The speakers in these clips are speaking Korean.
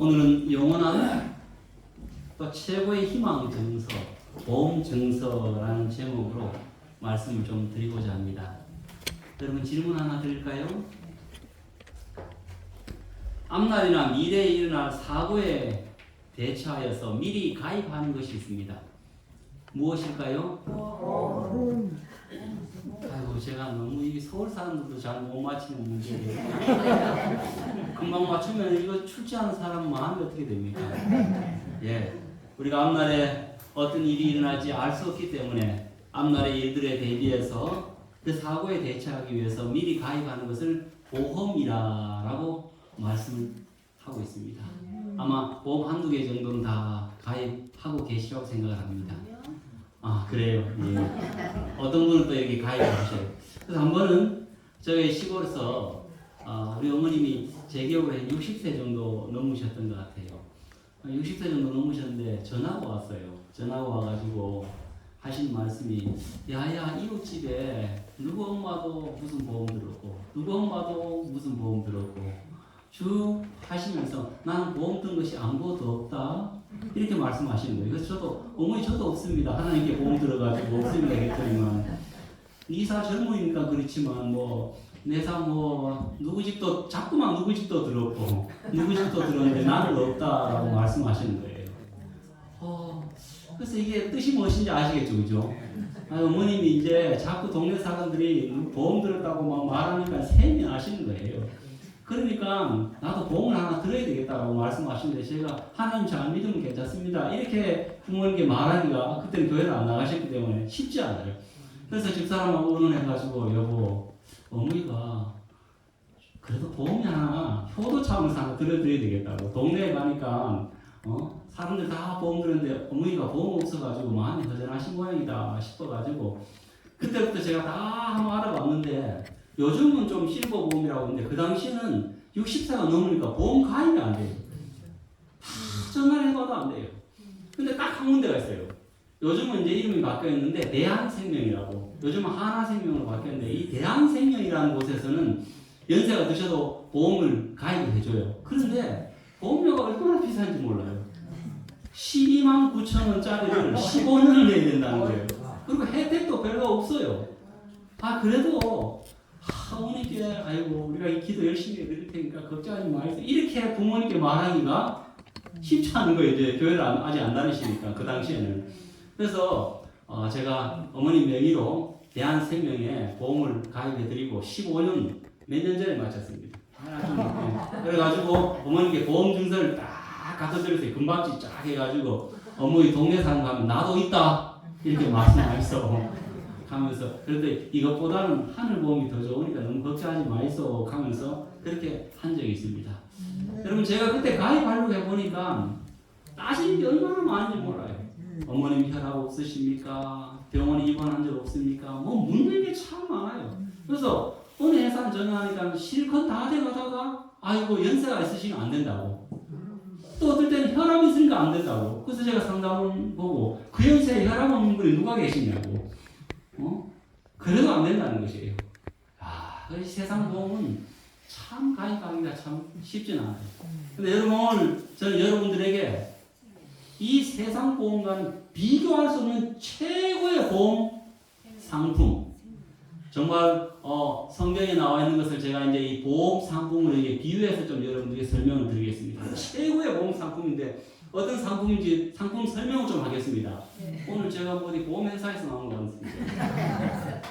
오늘은 영원한 또 최고의 희망 증서, 보험 증서라는 제목으로 말씀을 좀 드리고자 합니다. 여러분 질문 하나 드릴까요? 앞날이나 미래에 일어날 사고에 대처하여서 미리 가입하는 것이 있습니다. 무엇일까요? 아이고, 제가 너무 이게 서울 사람들도 잘 못 맞히는 문제예요. 금방 맞추면 이거 출제하는 사람 마음이 어떻게 됩니까? 예, 우리가 앞날에 어떤 일이 일어날지 알 수 없기 때문에 앞날의 일들에 대비해서 그 사고에 대처하기 위해서 미리 가입하는 것을 보험이라고 말씀을 하고 있습니다. 아마 보험 한두 개 정도는 다 가입하고 계시라고 생각을 합니다. 아, 그래요. 예. 어떤 분은 또 이렇게 가입을 하셔요. 그래서 한 번은 저희 시골에서 우리 어머님이 제 기억으로 60세 정도 넘으셨던 것 같아요. 60세 정도 넘으셨는데 전화가 왔어요. 전화가 와가지고 하신 말씀이, 야야, 이웃집에 누구 엄마도 무슨 보험 들었고 누구 엄마도 무슨 보험 들었고 쭉 하시면서 나는 보험 든 것이 아무것도 없다, 이렇게 말씀하시는 거예요. 그래서 저도, 어머니 저도 없습니다, 하나님께 보험 들어가지고 없습니다 했더니만, 이사 젊으니까 그렇지만 뭐 내사 뭐 누구 집도 자꾸만 누구 집도 들었고 누구 집도 들었는데 나는 없다라고 말씀하시는 거예요. 그래서 이게 뜻이 무엇인지 아시겠죠, 그죠? 어머님이 이제 자꾸 동네 사람들이 보험 들었다고 막 말하니까 세미하시는 거예요. 그러니까 나도 보험을 하나 들어야 되겠다라고 말씀하시는데, 제가 하나님 잘 믿으면 괜찮습니다, 이렇게 부모님께 말하기가, 그때는 교회를 안 나가셨기 때문에 쉽지 않아요. 그래서 집사람하고 의논해가지고, 여보, 어머니가 그래도 보험이 하나, 효도 차원에서 하나 들어드려야 되겠다고. 동네에 가니까 사람들 다 보험 들었는데 어머니가 보험 없어가지고 마음이 허전하신 모양이다 싶어가지고, 그때부터 제가 다 한번 알아봤는데, 요즘은 좀 실버 보험이라고 하는데 그 당시에는 60세가 넘으니까 보험 가입이 안 돼요. 다 전화를 해봐도 안 돼요. 근데 딱 한 군데가 있어요. 요즘은 이제 이름이 바뀌었는데 대한생명이라고, 요즘은 하나생명으로 바뀌었는데, 이 대한생명이라는 곳에서는 연세가 드셔도 보험을 가입을 해줘요. 그런데 보험료가 얼마나 비싼지 몰라요. 12만 9천 원짜리를 15년을 내야 된다는 거예요. 그리고 혜택도 별로 없어요. 그래도 어머니께, 아이고 우리가 이 기도 열심히 해드릴 테니까 걱정하지 마세요, 이렇게 부모님께 말하기가 쉽지 않은 거예요. 이제 교회를 아직 안 다니시니까 그 당시에는. 그래서 제가 어머니 명의로 대한생명에 보험을 가입해드리고 15년 몇 년 전에 마쳤습니다. 그래가지고 어머니께 보험 증서를 딱 갖다 드렸어요. 금박지 쫙 해가지고, 어머니 동네 사람 가면 나도 있다 이렇게 말씀하셔서 하면서, 그런데 이것보다는 하늘보험이 더 좋으니까 너무 걱정하지 마이소 하면서 그렇게 한 적이 있습니다. 여러분, 제가 그때 가입하려고 해보니까 따지는 게 얼마나 많은지 몰라요. 어머님 혈압 없으십니까? 병원에 입원한 적 없습니까? 뭐 묻는 게 참 많아요. 그래서 어느 회사 전화하니까 실컷 다 돼가다가, 아이고 연세가 있으시면 안 된다고, 또 어떨 때는 혈압이 있으니까 안 된다고. 그래서 제가 상담을 보고, 그 연세에 혈압 없는 분이 누가 계시냐고. 그래도 안 된다는 것이에요. 세상 보험은 참 가입하기가 참 쉽진 않아요. 근데 여러분, 오늘 저는 여러분들에게 이 세상 보험과는 비교할 수 없는 최고의 보험 상품, 정말 성경에 나와 있는 것을 제가 이제 이 보험 상품으로 비유해서 좀 여러분들에게 설명을 드리겠습니다. 최고의 보험 상품인데 어떤 상품인지 상품 설명을 좀 하겠습니다. 오늘 제가 어디 보험회사에서 나온 거 같습니다.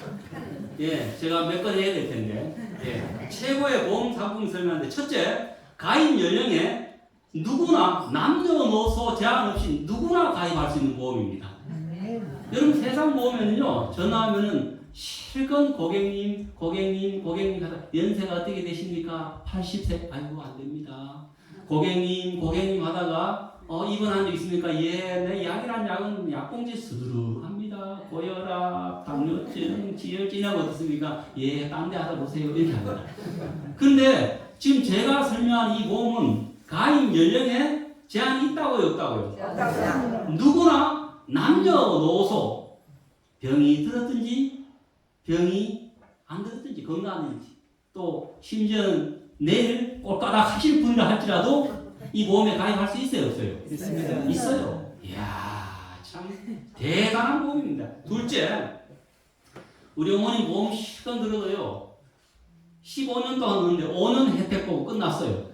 예, 제가 몇 건 해야 될 텐데, 예, 최고의 보험 상품 설명하는데, 첫째, 가입 연령에 누구나 남녀노소 제한 없이 누구나 가입할 수 있는 보험입니다. 여러분, 세상 보험에는요, 전화하면은 실컷 고객님 하다, 연세가 어떻게 되십니까? 80세? 아이고 안 됩니다. 고객님 하다가 입원한 적 있습니까? 예, 내 약이란 약은 약봉지 수두룩합니다. 고혈압, 당뇨증, 지혈증이라고 어떻습니까? 예, 딴 데 하다 보세요, 이렇게 합니다. 근데 지금 제가 설명한 이 보험은 가입 연령에 제한이 있다고요, 없다고요? 누구나 남녀노소, 병이 들었든지 병이 안 들었든지 건강한지, 또 심지어는 내일 꼴까닥 하실 분이라 할지라도 이 보험에 가입할 수 있어요, 없어요? 있습니다. 있어요. 이야, 참 대단한 보험입니다. 둘째, 우리 어머니 보험 실컷 들어도요, 15년 동안 넣는데 5년 혜택 보고 끝났어요.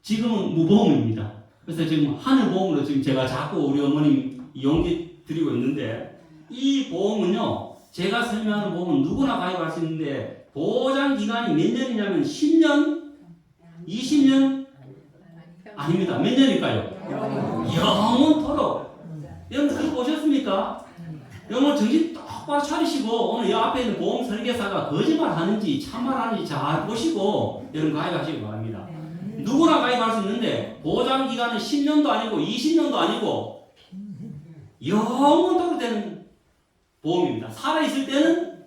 지금은 무보험입니다. 그래서 지금 하늘보험으로 지금 제가 자꾸 우리 어머님 용기 드리고 있는데, 이 보험은요, 제가 설명하는 보험은 누구나 가입할 수 있는데, 보장 기간이 몇 년이냐면 10년, 20년 아닙니다. 몇 년일까요? 영원토록. 여러분 그거 보셨습니까? 여러분 정신 똑바로 차리시고 오늘 이 앞에 있는 보험 설계사가 거짓말 하는지 참말 하는지 잘 보시고 여러분 가입하시기 바랍니다. 누구나 가입할 수 있는데 보장 기간은 10년도 아니고 20년도 아니고 영원토록 되는 보험입니다. 살아있을 때는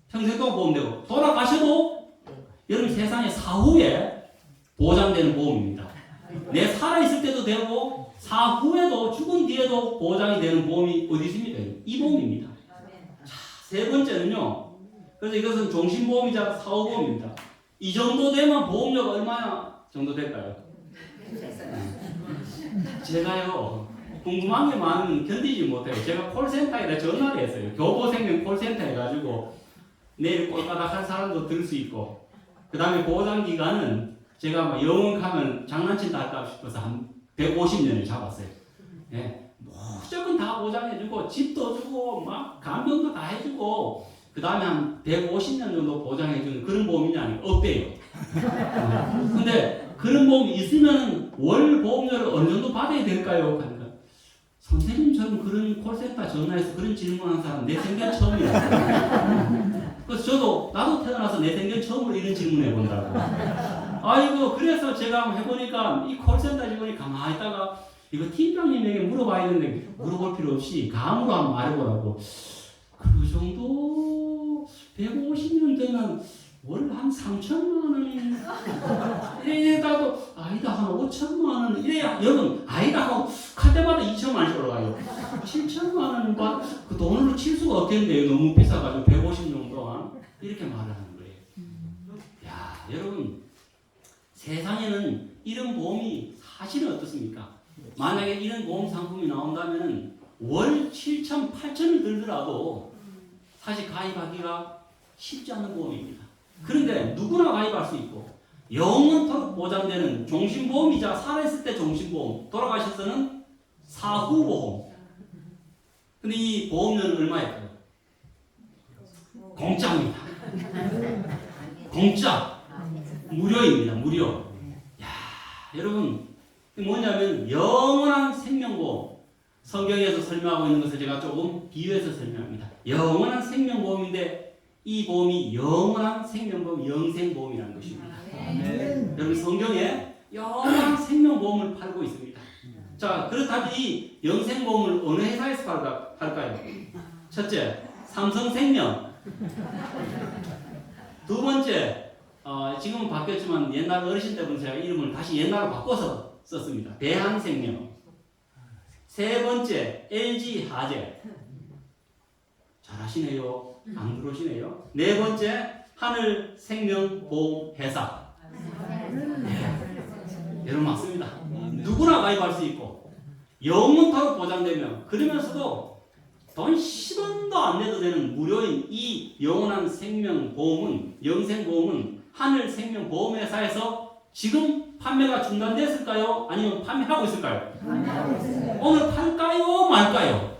평생 동안 보험되고 돌아가셔도 여러분 세상에 사후에 보장되는 보험입니다. 내 살아있을 때도 되고 사후에도 죽은 뒤에도 보장이 되는 보험이 어디 있습니까? 이 보험입니다. 자, 세 번째는요. 그래서 이것은 종신보험이자 사후보험입니다. 이 정도 되면 보험료가 얼마나 정도 될까요? 제가요 궁금한 게 많으면 견디지 못해요. 제가 콜센터에다 전화를 했어요. 교보생명 콜센터 해가지고 내일 꼴까닥 한 사람도 들 수 있고, 그 다음에 보장기간은 제가 막 영웅하면 장난친다 할까 싶어서 한 150년을 잡았어요. 예. 무조건 다 보장해주고, 집도 주고, 막 간병도 다 해주고, 그 다음에 한 150년 정도 보장해주는 그런 보험이냐 아니면 없대요. 근데 그런 보험이 있으면 월 보험료를 어느 정도 받아야 될까요? 그러니까 선생님처럼 그런 콜센터 전화해서 그런 질문하는 사람 내 생전 처음이에요. 그래서 저도 나도 태어나서 내 생전 처음으로 이런 질문 해본다고. 아이고 그래서 제가 한번 해보니까 이 콜센터 직원이 가만히 있다가 이거 팀장님에게 물어봐야 되는데 물어볼 필요 없이 감으로 한번 말해보라고. 그 정도 150년 되면 월 한 3천만 원이 이래다도 아니다 한 5천만 원 이래야 여러분 아니다 하고 칼 때마다 2천만 원씩 올라가요. 7천만 원 그 돈으로 칠 수가 없겠는데요. 너무 비싸가지고 150년 동안 이렇게 말을 하는 거예요. 야 여러분 세상에는 이런 보험이 사실은 어떻습니까? 만약에 이런 보험 상품이 나온다면 월 7천, 8천을 들더라도 사실 가입하기가 쉽지 않은 보험입니다. 그런데 누구나 가입할 수 있고 영원토록 보장되는 종신보험이자 살아있을 때 종신보험, 돌아가셔서는 사후보험. 근데 이 보험료는 얼마일까요? 공짜입니다. 공짜. 무료입니다. 무료. 야, 여러분 뭐냐면 영원한 생명보험. 성경에서 설명하고 있는 것을 제가 조금 비유해서 설명합니다. 영원한 생명보험인데 이 보험이 영원한 생명보험, 영생보험이라는 것입니다. 여러분 성경에 영원한 생명보험을 팔고 있습니다. 자, 그렇다면 이 영생보험을 어느 회사에서 팔까요? 첫째, 삼성생명. 두 번째, 지금은 바뀌었지만 옛날 어르신 때부터 제가 이름을 다시 옛날로 바꿔서 썼습니다. 대한생명. 세 번째, LG화재. 잘하시네요. 안 들어오시네요. 네 번째, 하늘생명보험회사. 네. 여러분 맞습니다. 누구나 가입할 수 있고 영원토록 보장되며 그러면서도 돈 10원도 안 내도 되는 무료인 이 영원한 생명보험은 영생보험은 하늘생명보험회사에서 지금 판매가 중단됐을까요? 아니면 판매하고 있을까요? 오늘 팔까요? 말까요?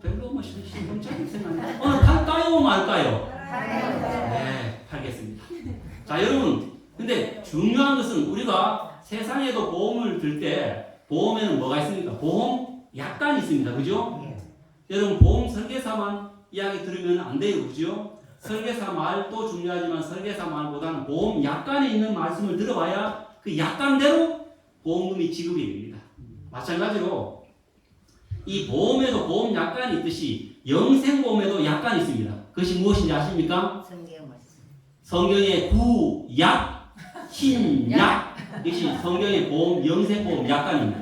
별로 뭐 신경적인 생각. 오늘 팔까요? 말까요? 네, 팔겠습니다. 자, 여러분, 근데 중요한 것은 우리가 세상에도 보험을 들 때 보험에는 뭐가 있습니까? 보험 약관이 있습니다. 그죠? 여러분, 보험 설계사만 이야기 들으면 안 돼요. 그죠? 설계사 말도 중요하지만 설계사 말보다는 보험 약관에 있는 말씀을 들어봐야 그 약관대로 보험금이 지급이 됩니다. 마찬가지로 이 보험에도 보험 약관이 있듯이 영생보험에도 약관이 있습니다. 그것이 무엇인지 아십니까? 성경의 구약, 신약 이것이 성경의 보험, 영생보험 약관입니다.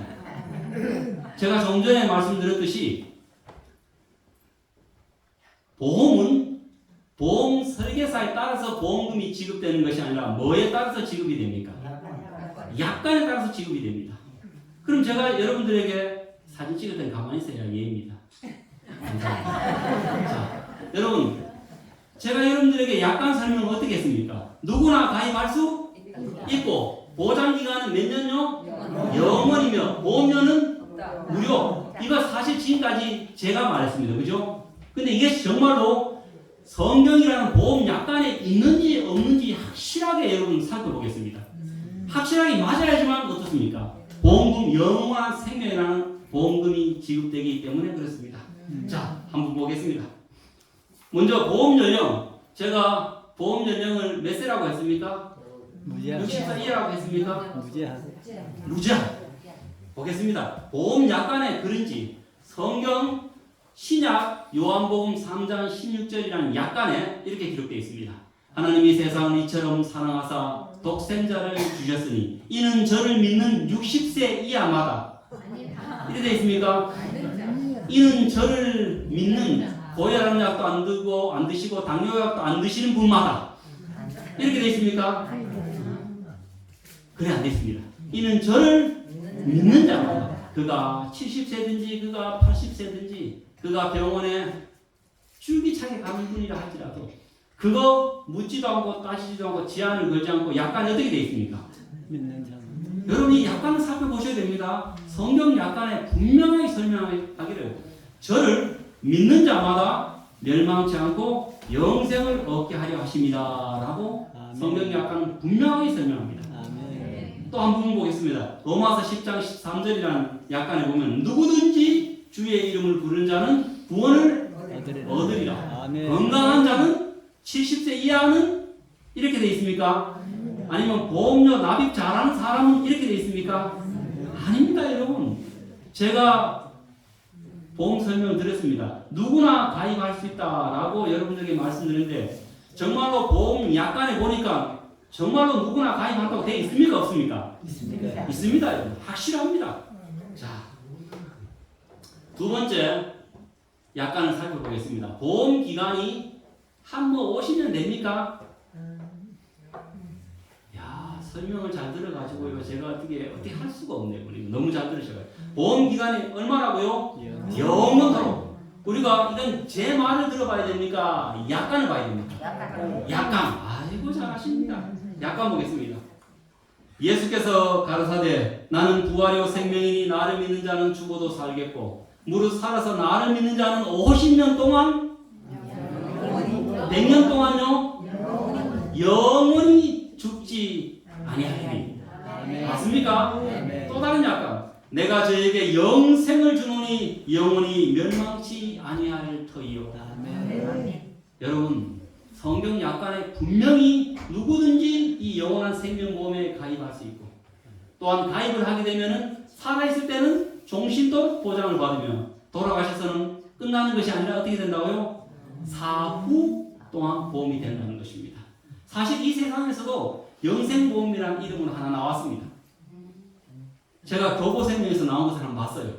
제가 좀 전에 말씀드렸듯이 보험은 보험 설계사에 따라서 보험금이 지급되는 것이 아니라 뭐에 따라서 지급이 됩니까? 약관에 따라서 지급이 됩니다. 그럼 제가 여러분들에게 사진 찍을 땐 가만히 있어야 예입니다. 자, 여러분, 제가 여러분들에게 약관 설명을 어떻게 했습니까? 누구나 가입할 수 있고, 보장기간은 몇 년요? 영원이며, 보험료는 무료. 이거 사실 지금까지 제가 말했습니다. 그죠? 근데 이게 정말로 성경이라는 보험 약관에 있는지 없는지 확실하게 여러분 살펴보겠습니다. 확실하게 맞아야지만 어떻습니까? 보험금 영원한 생명이라는 보험금이 지급되기 때문에 그렇습니다. 자, 한번 보겠습니다. 먼저 보험 연령. 제가 보험 연령을 몇 세라고 했습니까? 무제한. 64이라고 했습니까? 무제한. 보겠습니다. 보험 약관에 그런지 성경 신약 요한복음 3장 16절이라는 약관에 이렇게 기록되어 있습니다. 하나님이 세상을 이처럼 사랑하사 독생자를 주셨으니 이는 저를 믿는 60세 이하마다 이렇게 되어 있습니까? 이는 저를 믿는 고혈압 약도 안 드시고 당뇨 약도 안 드시는 분마다 이렇게 되어 있습니까? 그래 안 되어 있습니다. 이는 저를 믿는 자마다 그가 70세든지 그가 80세든지 그가 병원에 줄기차게 가는 분이라 할지라도 그거 묻지도 않고 따지지도 않고 제한을 걸지 않고 약관이 어떻게 되어 있습니까? 믿는 자. 여러분이 약관을 살펴보셔야 됩니다. 성경 약관에 분명하게 설명하기를 저를 믿는 자마다 멸망치 않고 영생을 얻게 하려 하십니다 라고 성경 약관은 분명하게 설명합니다. 또 한 부분 보겠습니다. 로마서 10장 13절이라는 약관에 보면 누구든지 주의 이름을 부르는 자는 구원을 얻으리라. 건강한 자는 70세 이하는 이렇게 되어 있습니까? 아니면 보험료 납입 잘하는 사람은 이렇게 되어 있습니까? 아닙니다, 여러분. 제가 보험 설명을 드렸습니다. 누구나 가입할 수 있다라고 여러분들에게 말씀드렸는데 정말로 보험 약관에 보니까 정말로 누구나 가입한다고 되어 있습니까? 없습니까? 있습니다, 여러분. 확실합니다. 자, 두 번째 약관을 살펴보겠습니다. 보험 기간이 한 50년 됩니까? 야, 설명을 잘 들어가지고 제가 어떻게 할 수가 없네요. 너무 잘 들으셔가지고. 보험 기간이 얼마라고요? 영원토록. 우리가 이건 제 말을 들어봐야 됩니까? 약관을 봐야 됩니까? 약관. 아이고 잘하십니다. 약관 보겠습니다. 예수께서 가라사대 나는 부활이요 생명이니 나를 믿는 자는 죽어도 살겠고 무릇 살아서 나를 믿는 자는 50년 동안 100년 동안요 영원히 죽지 아니하리니. 맞습니까? 또 다른 약관. 내가 저에게 영생을 주노니 영원히 멸망치 아니할 터이요. 여러분 성경 약관에 분명히 누구든지 이 영원한 생명보험에 가입할 수 있고 또한 가입을 하게 되면 살아있을 때는 종신도 보장을 받으며 돌아가셔서는 끝나는 것이 아니라 어떻게 된다고요? 사후 또한 보험이 된다는 것입니다. 사실 이 세상에서도 영생보험이라는 이름으로 하나 나왔습니다. 제가 교보생명에서 나온 것을 한번 봤어요.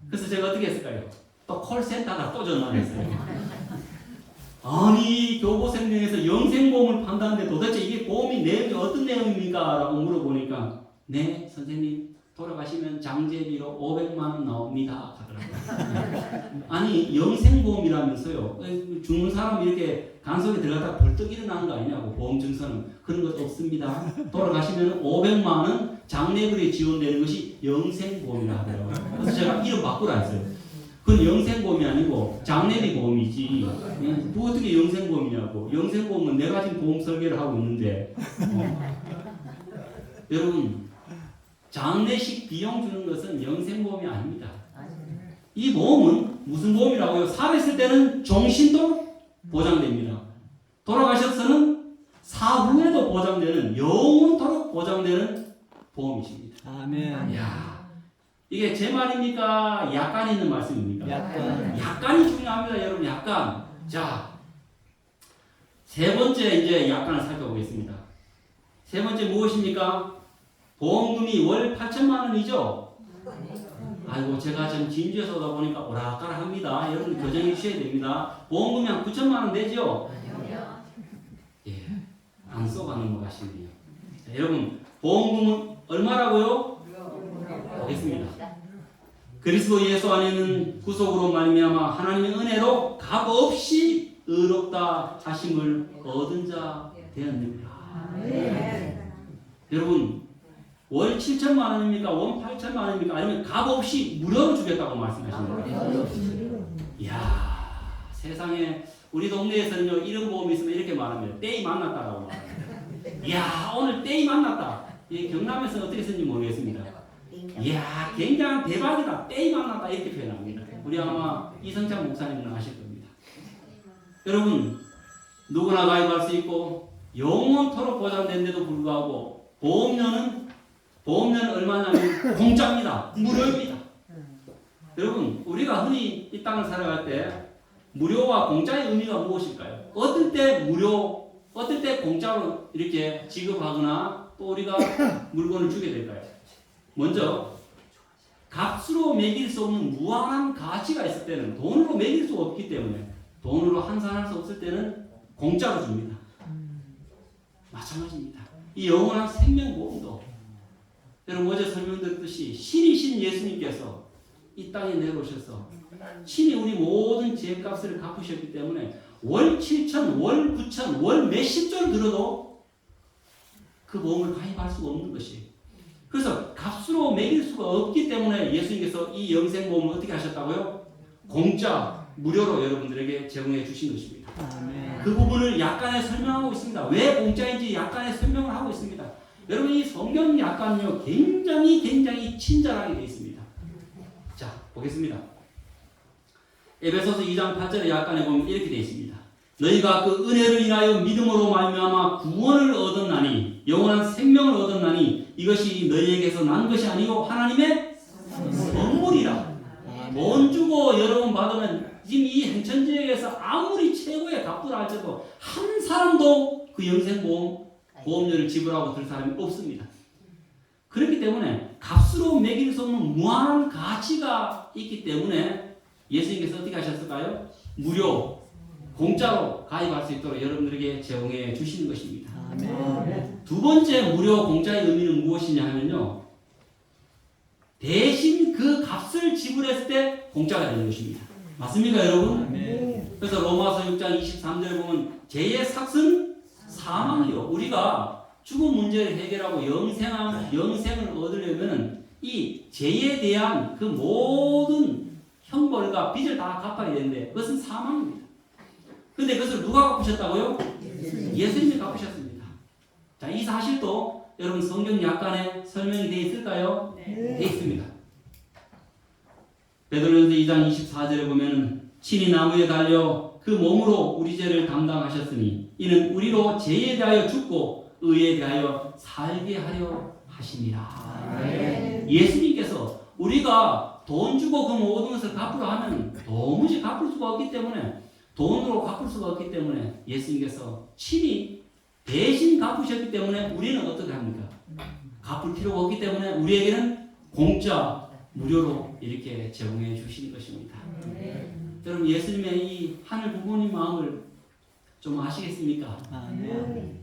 그래서 제가 어떻게 했을까요? 또 콜센터가 또 전화를 했어요. 아니 교보생명에서 영생보험을 판다는데 도대체 이게 보험이 내용이 어떤 내용입니까? 라고 물어보니까 네 선생님 돌아가시면 장제비로 500만 원 나옵니다 하더라고요. 아니 영생보험이라면서요 죽는 사람이 이렇게 간속에 들어갔다가 벌떡 일어나는 거 아니냐고. 보험증서는 그런 것도 없습니다. 돌아가시면 500만 원 장례비에 지원되는 것이 영생보험이라 하더라고요. 그래서 제가 이름 바꾸라 했어요. 그건 영생보험이 아니고 장례비 보험이지. 뭐 어떻게 영생보험이냐고. 영생보험은 내가 지금 보험 설계를 하고 있는데 여러분 장례식 비용 주는 것은 영생보험이 아닙니다. 이 보험은 무슨 보험이라고요? 살아있을 때는 종신도 보장됩니다. 돌아가셔서는 사후에도 보장되는 영원토록 보장되는 보험이십니다. 아멘. 이야. 이게 제 말입니까? 약관이 있는 말씀입니까? 약관이 중요합니다, 여러분. 약관. 자, 세 번째 이제 약관을 살펴보겠습니다. 세 번째 무엇입니까? 보험금이 월 8천만 원이죠? 아이고, 제가 지금 진주에서 오다 보니까 오락가락합니다. 여러분 교정해 주셔야 됩니다. 보험금이 한 9천만 원 되죠? 쏘가 넘어가시네요. 자, 여러분 보험금은 얼마라고요? 보겠습니다. 그리스도 예수 안에는 구속으로 말미암아 하나님의 은혜로 값없이 의롭다 하심을 얻은 자 되었느니라. 여러분 월 7천만 원입니까? 월 8천만 원입니까? 아니면 값없이 무료로 주겠다고 말씀하십니까? 이야, 세상에 우리 동네에서는요 이런 보험이 있으면 이렇게 말합니다. 때이 만났다라고 말합니다. 이야, 오늘 때이 만났다. 이 경남에서는 어떻게 쓰는지 모르겠습니다. 이야, 굉장한 대박이다. 때이 만났다. 이렇게 표현합니다. 우리 아마 이성찬 목사님은 아실 겁니다. 여러분, 누구나 가입할 수 있고 영원토록 보장된데도 불구하고 보험료는 얼마냐면 공짜입니다. 무료입니다. 여러분, 우리가 흔히 이 땅을 살아갈 때 무료와 공짜의 의미가 무엇일까요? 어떨 때 무료, 어떨 때 공짜로 이렇게 지급하거나 또 우리가 물건을 주게 될까요? 먼저 값으로 매길 수 없는 무한한 가치가 있을 때는, 돈으로 매길 수 없기 때문에, 돈으로 환산할 수 없을 때는 공짜로 줍니다. 마찬가지입니다. 이 영원한 생명보험도 여러분 어제 설명드렸듯이 신이신 예수님께서 이 땅에 내려오셔서 신이 우리 모든 죄값을 갚으셨기 때문에 월 7천, 월 9천, 월 몇십조를 들어도 그 보험을 가입할 수가 없는 것이에요. 그래서 값으로 매길 수가 없기 때문에 예수님께서 이 영생보험을 어떻게 하셨다고요? 공짜, 무료로 여러분들에게 제공해 주신 것입니다. 그 부분을 약간의 설명하고 있습니다. 왜 공짜인지 약간의 설명을 하고 있습니다. 여러분 이 성경 약간요 굉장히 친절하게 되어 있습니다. 자, 보겠습니다. 에베소서 2장 8절에 약간에 보면 이렇게 되어 있습니다. 너희가 그 은혜를 인하여 믿음으로 말미암아 구원을 얻었나니 영원한 생명을 얻었나니 이것이 너희에게서 난 것이 아니고 하나님의 선물이라. 돈 주고 여러분 받으면 지금 이 행천지역에서 아무리 최고의 갑부라 할지라도 한 사람도 그 영생보험료를 지불하고 들 사람이 없습니다. 그렇기 때문에 값으로 매길 수 없는 무한한 가치가 있기 때문에 예수님께서 어떻게 하셨을까요? 무료, 공짜로 가입할 수 있도록 여러분들에게 제공해 주시는 것입니다. 두 번째 무료, 공짜의 의미는 무엇이냐 하면요, 대신 그 값을 지불했을 때 공짜가 되는 것입니다. 맞습니까 여러분? 그래서 로마서 6장 23절에 보면 죄의 삭은 사망이요. 우리가 죽음 문제를 해결하고 영생을 얻으려면 이 죄에 대한 그 모든 형벌과 빚을 다 갚아야 되는데 그것은 사망입니다. 그런데 그것을 누가 갚으셨다고요? 예수님이 갚으셨습니다. 자, 이 사실도 여러분 성경 약간의 설명이 되어 있을까요? 되어 있습니다. 베드로전서 2장 24절에 보면 친히 나무에 달려 그 몸으로 우리 죄를 담당하셨으니 이는 우리로 죄에 대하여 죽고 의에 대하여 살게 하려 하심이라. 예수님께서 우리가 돈 주고 그 모든 것을 갚으라 하면 도무지 갚을 수가 없기 때문에, 돈으로 갚을 수가 없기 때문에 예수님께서 친히 대신 갚으셨기 때문에 우리는 어떻게 합니까? 갚을 필요가 없기 때문에 우리에게는 공짜, 무료로 이렇게 제공해 주시는 것입니다. 여러분 예수님의 이 하늘 부모님 마음을 좀 아시겠습니까?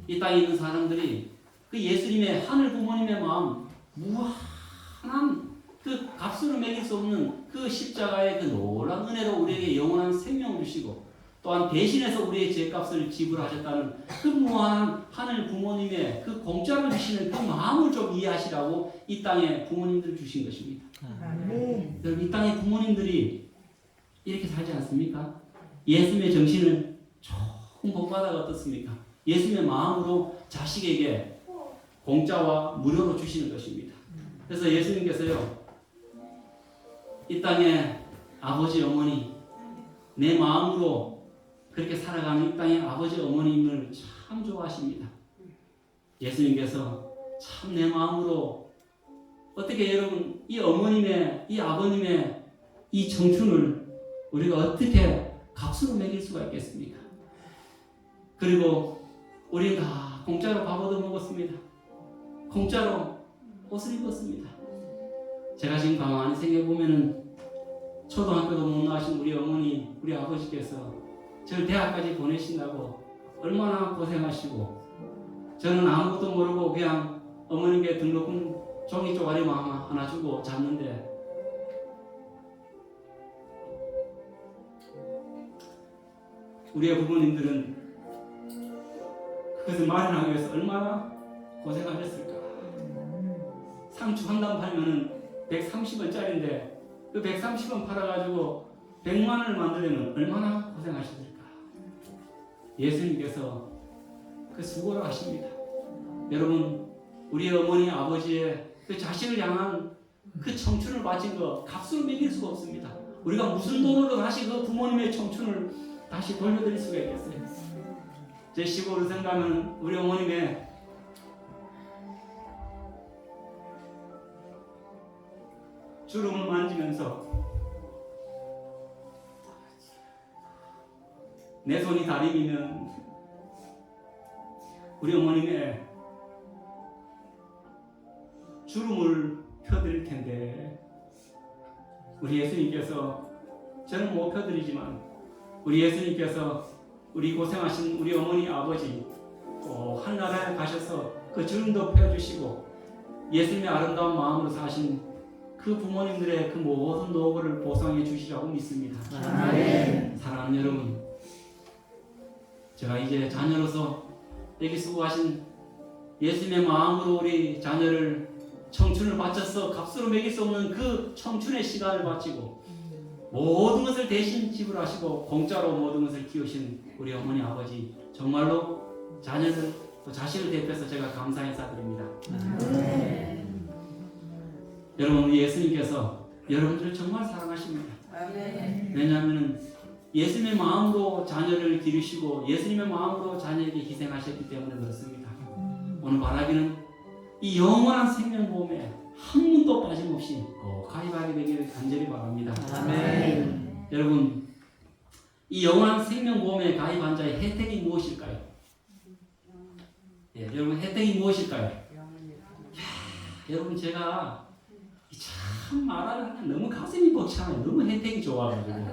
이 땅에 있는 사람들이 그 예수님의 하늘 부모님의 마음, 무한한 그 값으로 매길 수 없는 그 십자가의 그 놀라운 은혜로 우리에게 영원한 생명을 주시고 또한 대신해서 우리의 죄값을 지불하셨다는 그 무한한 하늘 부모님의 그 공짜로 주시는 그 마음을 좀 이해하시라고 이 땅에 부모님들을 주신 것입니다. 여러분 이 땅의 부모님들이 이렇게 살지 않습니까? 예수님의 정신을 조금 본받아가 어떻습니까? 예수님의 마음으로 자식에게 공짜와 무료로 주시는 것입니다. 그래서 예수님께서요 이 땅에 아버지 어머니 내 마음으로 그렇게 살아가는 이 땅의 아버지 어머님을 참 좋아하십니다. 예수님께서 참 내 마음으로 어떻게 여러분 이 어머님의 이 아버님의 이 청춘을 우리가 어떻게 값으로 매길 수가 있겠습니까? 그리고 우리는 다 공짜로 밥 얻어 먹었습니다. 공짜로 옷을 입었습니다. 제가 지금 가만히 생각해보면은 초등학교도 못 나가신 우리 어머니, 우리 아버지께서 저를 대학까지 보내신다고 얼마나 고생하시고 저는 아무것도 모르고 그냥 어머님께 등록금 종이 쪼가리만 하나 주고 잤는데 우리의 부모님들은 그것을 마련하기 위해서 얼마나 고생하셨을까. 상추 한 단 팔면은 130원짜리인데 그 130원 팔아가지고 100만 원을 만들려면 얼마나 고생하셨을까. 예수님께서 그 수고를 하십니다. 여러분, 우리 어머니 아버지의 그 자식을 향한 그 청춘을 바친 거 값으로 매길 수가 없습니다. 우리가 무슨 돈으로 다시 그 부모님의 청춘을 다시 돌려드릴 수가 있겠어요. 제 시골을 생각하면 우리 어머님의 주름을 만지면서 내 손이 다리면 우리 어머님의 주름을 펴드릴 텐데 우리 예수님께서 저는 못 펴드리지만 우리 예수님께서 우리 고생하신 우리 어머니 아버지 하늘나라에 가셔서 그 주름도 펴주시고 예수님의 아름다운 마음으로 사신 그 부모님들의 그 모든 노고를 보상해 주시라고 믿습니다. 아멘. 사랑하는 여러분, 제가 이제 자녀로서 여기 수고하신 예수님의 마음으로 우리 자녀를 청춘을 바쳐서 값으로 매길 수 없는 그 청춘의 시간을 바치고 모든 것을 대신 지불하시고 공짜로 모든 것을 키우신 우리 어머니 아버지 정말로 자녀들 또 자신을 대표해서 제가 감사 인사드립니다. 여러분, 우리 예수님께서 여러분들을 정말 사랑하십니다. 왜냐하면 예수님의 마음으로 자녀를 기르시고 예수님의 마음으로 자녀에게 희생하셨기 때문에 그렇습니다. 오늘 바라기는 이 영원한 생명보험에 한 푼도 빠짐없이 꼭 가입하게 되기를 간절히 바랍니다. 아멘. 여러분, 이 영원한 생명보험에 가입한 자의 혜택이 무엇일까요? 예, 여러분, 혜택이 무엇일까요? 여러분, 제가 참 말하면 너무 가슴이 벅차요. 너무 혜택이 좋아가지고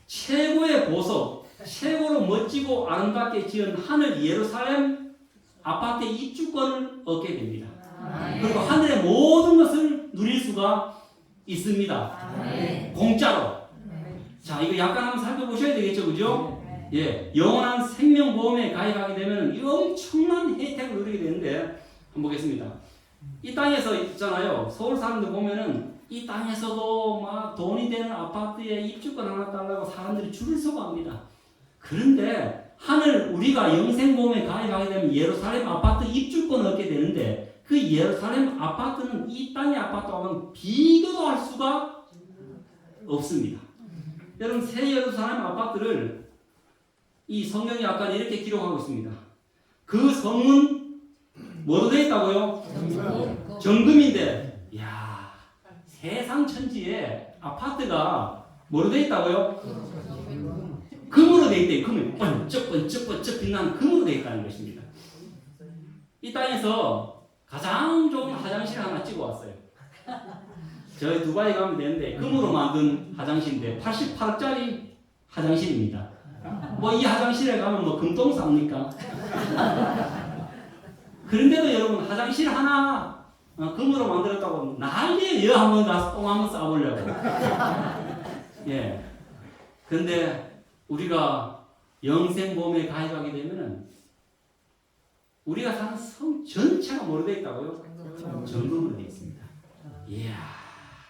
최고의 보석, 최고로 멋지고 아름답게 지은 하늘 예루살렘 아파트 입주권을 얻게 됩니다. 그리고 하늘의 모든 것을 누릴 수가 있습니다. 공짜로. 자, 이거 약간 한번 살펴보셔야 되겠죠, 그죠? 예, 영원한 생명보험에 가입하게 되면 이 엄청난 혜택을 누리게 되는데 한번 보겠습니다. 이 땅에서 있잖아요. 서울 사람들 보면은 이 땅에서도 막 돈이 되는 아파트에 입주권 하나 달라고 사람들이 줄을 서고 합니다. 그런데 하늘 우리가 영생보험에 가입하게 되면 예루살렘 아파트 입주권을 얻게 되는데 그 예루살렘 아파트는 이 땅의 아파트와는 비교도 할 수가 없습니다. 여러분, 새 예루살렘 아파트를 이 성경이 약간 이렇게 기록하고 있습니다. 그 성은 뭐로 되어 있다고요? 정금인데, 야, 세상 천지에 아파트가 뭐로 되어 있다고요? 금으로 되어 있대요. 금이 번쩍번쩍 빛나는 금으로 되어 있다는 것입니다. 이 땅에서 가장 좋은 화장실 하나 찍어 왔어요. 저희 두바이 가면 되는데 금으로 만든 화장실인데 88억짜리 화장실입니다. 뭐 이 화장실에 가면 뭐 금똥 쌉니까? 그런데도 여러분, 화장실 하나 금으로 만들었다고 난리예요. 한번 가서 똥 한번 싸보려고. 예. 근데 우리가 영생보험에 가입하게 되면은 우리가 사는 성 전체가 뭐로 되어 있다고요? 정금으로 되어 있습니다. 이야,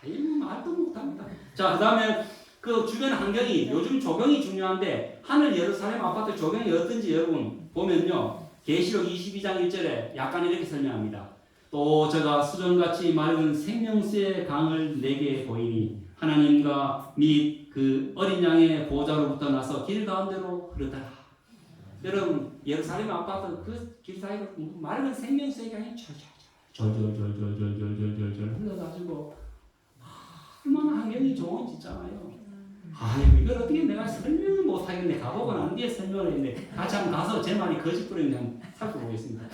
이거 말도 못합니다. 자, 그 다음에 그 주변 환경이 요즘 조경이 중요한데 하늘 예루살렘 아파트 조경이 어떤지 여러분 보면요. 계시록 22장 1절에 약간 이렇게 설명합니다. 또 저가 수정같이 맑은 생명수의 강을 내게 보이니 하나님과 및 그 어린 양의 보호자로부터 나서 길 가운데로 흐르더라. 여러분, 예루살렘 아파트 그 길 사이로 맑은 생명수의 강이 졸졸졸졸졸졸졸졸 흘러가지고 얼마나 환경이 좋은지 있잖아요. 아유, 이걸 어떻게 내가 설명을 못하겠네. 가보고 난 뒤에 설명을 했는데 같이 한번 가서 제 말이 거짓부린지 한번 살펴보겠습니다.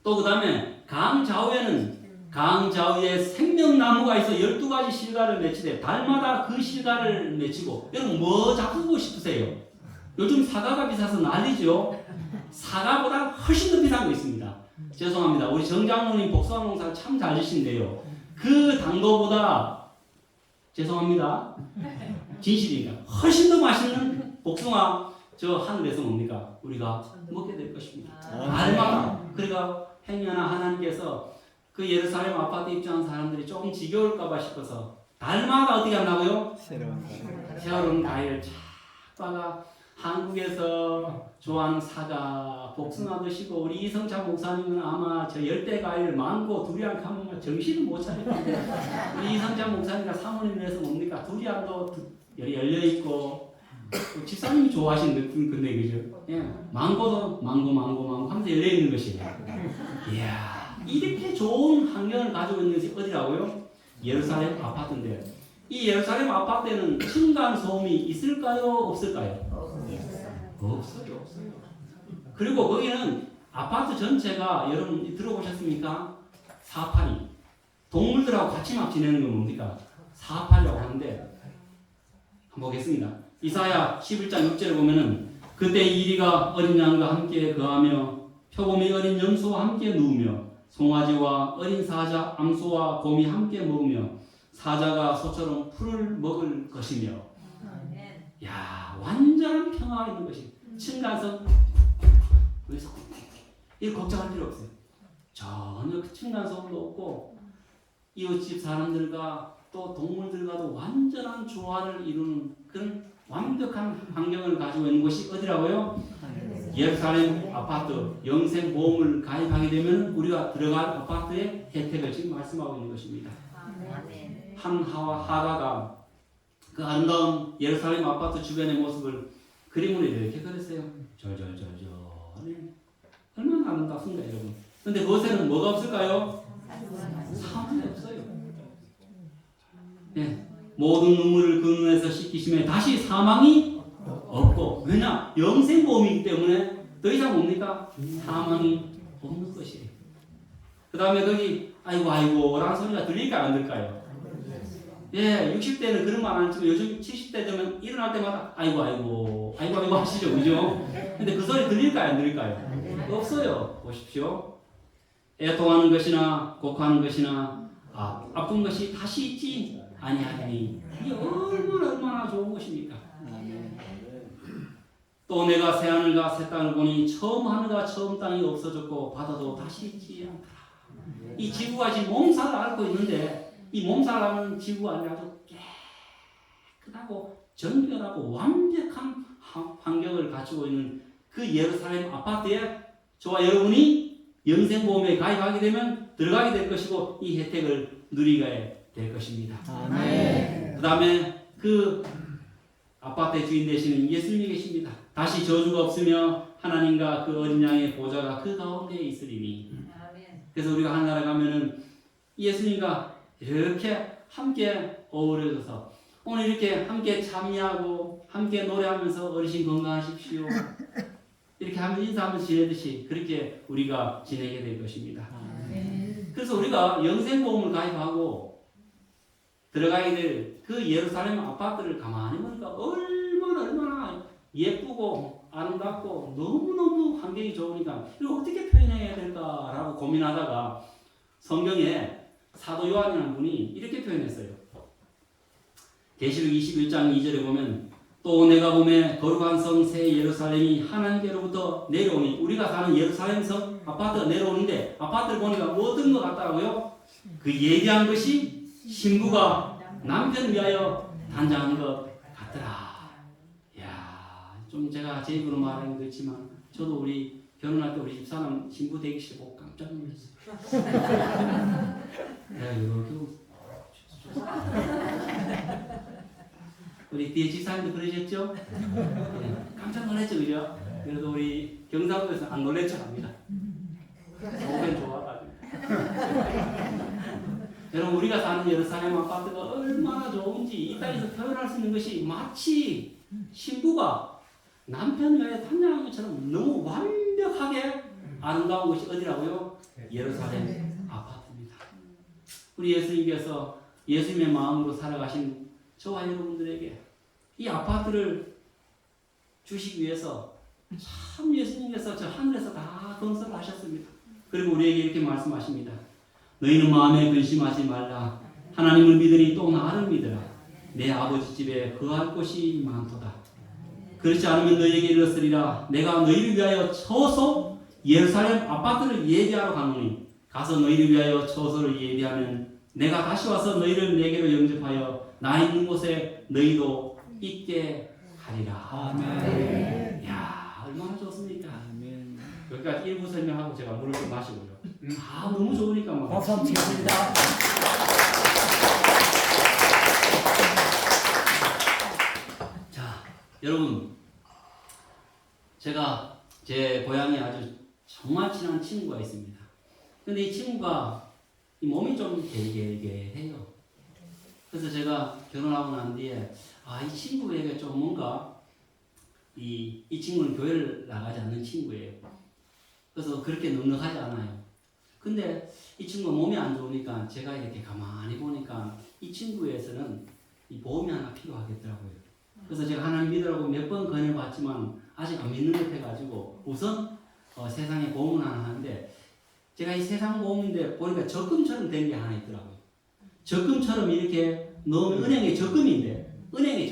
또 그 다음에 강 좌우에는 강 좌우에 생명나무가 있어 12가지 실과를 맺히되 달마다 그 실과를 맺히고. 여러분, 뭐 잡수고 싶으세요? 요즘 사과가 비싸서 난리죠. 사과보다 훨씬 더 비싼 거 있습니다. 죄송합니다. 우리 정장로님 복숭아 농사를 참 잘 지신데요. 그 당도보다 죄송합니다. 진실입니다. 훨씬 더 맛있는 복숭아 저 하늘에서 뭡니까? 우리가 먹게 될 것입니다. 날마다. 그러니까 행여나 하나님께서 그 예루살렘 아파트 입주한 사람들이 조금 지겨울까봐 싶어서 날마다 어떻게 한다고요? 새로운 과일을 찾다가 한국에서 좋아하는 사과, 복숭아 드시고 우리 이성찬 목사님은 아마 저 열대 과일, 망고, 두리안 가면 정신을 못 차릴 텐데 우리 이성찬 목사님과 사모님에서 뭡니까? 두리안도 열려 있고 집사님이 좋아하시는 근데 그죠? 예, 망고도 망고 하면서 열려 있는 것이에요. 이야, 이렇게 좋은 환경을 가지고 있는 것이 어디라고요? 예루살렘 아파트인데 이 예루살렘 아파트에는 층간 소음이 있을까요? 없을까요? 없어요. 그리고 거기는 아파트 전체가 여러분 들어보셨습니까? 사파리. 동물들하고 같이 막 지내는 건 뭡니까? 사파리라고 하는데 한번 보겠습니다. 이사야 11장 6절에 보면은 그때 이리가 어린 양과 함께 거하며 표범이 어린 염소와 함께 누우며 송아지와 어린 사자, 암소와 곰이 함께 먹으며 사자가 소처럼 풀을 먹을 것이며 야, 완전한 평화가 있는 것이 층간소음 그래서 이거 걱정할 필요 없어요. 전혀 층간소음도 없고 이웃집 사람들과 또 동물들과도 완전한 조화를 이루는 그런 완벽한 환경을 가지고 있는 곳이 어디라고요? 예루살렘 아파트 영생보험을 가입하게 되면 우리가 들어갈 아파트의 혜택을 지금 말씀하고 있는 것입니다. 한 하가가 그 아름다운 예루살렘 아파트 주변의 모습을 그림으로 이렇게 그렸어요. 얼마나 아름답습니까 여러분. 근데 그곳에는 뭐가 없을까요? 사람이 없어요. 네. 모든 눈물을 그 눈에서 씻기심에 다시 사망이 없고 왜냐? 영생보험이기 때문에 더 이상 뭡니까? 사망이 없는 것이에요. 그 다음에 거기 아이고 라는 소리가 들릴까요? 안 들릴까요? 예, 60대는 그런 말 안 했지만 요즘 70대 되면 일어날 때마다 아이고 하시죠. 그죠? 근데 그 소리 들릴까요? 안 들릴까요? 없어요. 보십시오. 애통하는 것이나 곡하는 것이나 아픈 것이 다시 있지 아니하니 이게 얼마나 좋은 것입니까? 또 내가 새 하늘과 새 땅을 보니 처음 하늘과 처음 땅이 없어졌고 바다도 다시 있지 않더라. 이 지구가 지금 몸살을 앓고 있는데 이 몸살하는 지구가 아주 깨끗하고 정결하고 완벽한 환경을 갖추고 있는 그 예루살렘 아파트에 저와 여러분이 영생보험에 가입하게 되면 들어가게 될 것이고 이 혜택을 누리게 될 것입니다. 그 다음에 그 아파트의 주인 되시는 예수님이 계십니다. 다시 저주가 없으며 하나님과 그 어린 양의 보좌가 그 가운데 있으리니. 그래서 우리가 하늘나라 가면은 예수님과 이렇게 함께 어우러져서 오늘 이렇게 함께 참여하고 함께 노래하면서 어르신 건강하십시오. 이렇게 하면서 인사하면서 지내듯이 그렇게 우리가 지내게 될 것입니다. 그래서 우리가 영생보험을 가입하고 들어가게 될 그 예루살렘 아파트를 가만히 보니까 얼마나 예쁘고 아름답고 너무너무 환경이 좋으니까 이걸 어떻게 표현해야 될까라고 고민하다가 성경에 사도 요한이라는 분이 이렇게 표현했어요. 계시록 21장 2절에 보면 또 내가 보매 거룩한 성 새 예루살렘이 하나님께로부터 내려오니 우리가 사는 예루살렘 성 아파트가 내려오는데 아파트를 보니까 어떤 것 같더라고요? 그 예리한 것이 신부가 남편을 위하여 단장한 것 같더라. 이야, 좀 제가 제 입으로 말하는 거 있지만 저도 우리 결혼할 때 우리 집사람 신부 대기실 보고 깜짝 놀랐어요. 내가 이렇게 우리 뒤에 집사님도 그러셨죠? 네, 깜짝 놀랐죠, 그죠? 그래도 우리 경상도에서 안 놀랄 줄 압니다. 좋은 좋아가지고. 여러분 우리가 사는 예루살렘 아파트가 얼마나 좋은지 이 땅에서 표현할 수 있는 것이 마치 신부가 남편을 위해 단장한 것처럼 너무 완벽하게 아름다운 것이 어디라고요? 예루살렘 아파트입니다. 우리 예수님께서 예수님의 마음으로 살아가신 저와 여러분들에게 이 아파트를 주시기 위해서 참 예수님께서 저 하늘에서 다 건설하셨습니다. 그리고 우리에게 이렇게 말씀하십니다. 너희는 마음에 근심하지 말라. 하나님을 믿으니 또 나를 믿으라. 내 아버지 집에 거할 곳이 많도다. 그렇지 않으면 너희에게 이르렀으리라. 내가 너희를 위하여 처소 예루살렘 아파트를 예비하러 가노니 가서 너희를 위하여 처소를 예비하면 내가 다시 와서 너희를 내게로 영접하여 나 있는 곳에 너희도 있게 하리라. 아멘. 야, 얼마나 좋습니까? 아멘. 여기까지 일부 설명하고 제가 물을 좀 마시고요. 아, 너무 좋으니까 막. 박수 한번 치겠습니다. 자, 여러분, 제가 제 고향에 아주 정말 친한 친구가 있습니다. 근데 이 친구가 이 몸이 좀 게게게해요. 그래서 제가 결혼하고 난 뒤에 이 친구에게 좀 뭔가 이 친구는 교회를 나가지 않는 친구예요. 그래서 그렇게 넉넉하지 않아요. 근데 이 친구가 몸이 안 좋으니까 제가 이렇게 가만히 보니까 이 친구에서는 이 보험이 하나 필요하겠더라고요. 그래서 제가 하나님 믿으라고 몇 번 권해봤지만 아직 안 믿는 것 해가지고 우선 세상에 보험을 하나 하는데 제가 이 세상 보험인데 보니까 적금처럼 된 게 하나 있더라고요. 적금처럼 이렇게 넣으면 은행의 적금인데 은행의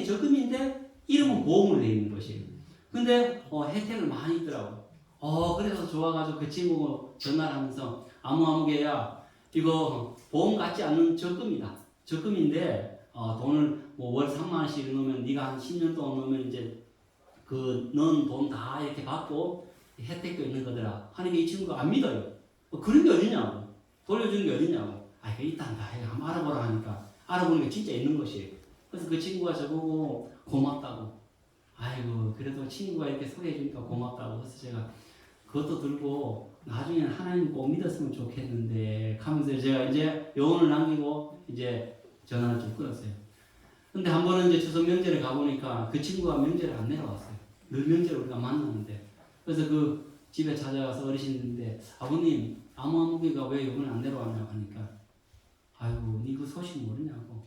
적금인데 이름은 보험으로 되어 있는 것이에요. 근데 혜택을 많이 있더라고요. 그래서 좋아가지고 그 친구가 전화를 하면서 아무개야 이거 보험 같지 않는 적금이다. 적금인데 돈을 뭐 월 3만 원씩 넣으면 네가 한 10년 동안 넣으면 이제 그 넣은 돈 다 이렇게 받고 혜택도 있는 거더라. 하니까 이 친구가 안 믿어요. 그런 게 어디냐고. 돌려주는 게 어디냐고. 이거 있단다. 이거 한번 알아보라 하니까 알아보니까 진짜 있는 것이에요. 그래서 그 친구가 저보고 고맙다고. 아이고 그래도 친구가 이렇게 소개해 주니까 고맙다고. 그래서 제가 그것도 들고 나중에는 하나님 꼭 믿었으면 좋겠는데 하면서 제가 이제 영혼을 남기고 이제 전화를 좀 끊었어요. 근데 한 번은 이제 추석 명절에 가보니까 그 친구가 명절에 안 내려왔어요. 늘 명절에 우리가 만나는데. 그래서 그 집에 찾아가서 어르신인데 아버님 아무개가 왜 이번에 안 내려왔냐고 하니까 아이고 니 그 소식 모르냐고.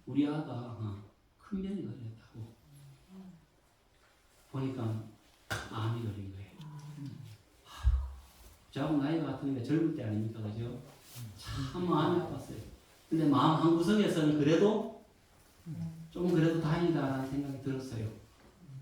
우리 아가 큰 병이 걸렸다고. 보니까 암이 걸린 거예요. 저하고 나이가 같으니까 젊을 때 아닙니까, 그죠? 참 마음이 아팠어요. 근데 마음 한 구석에서는 그래도 좀 그래도 다행이다라는 생각이 들었어요.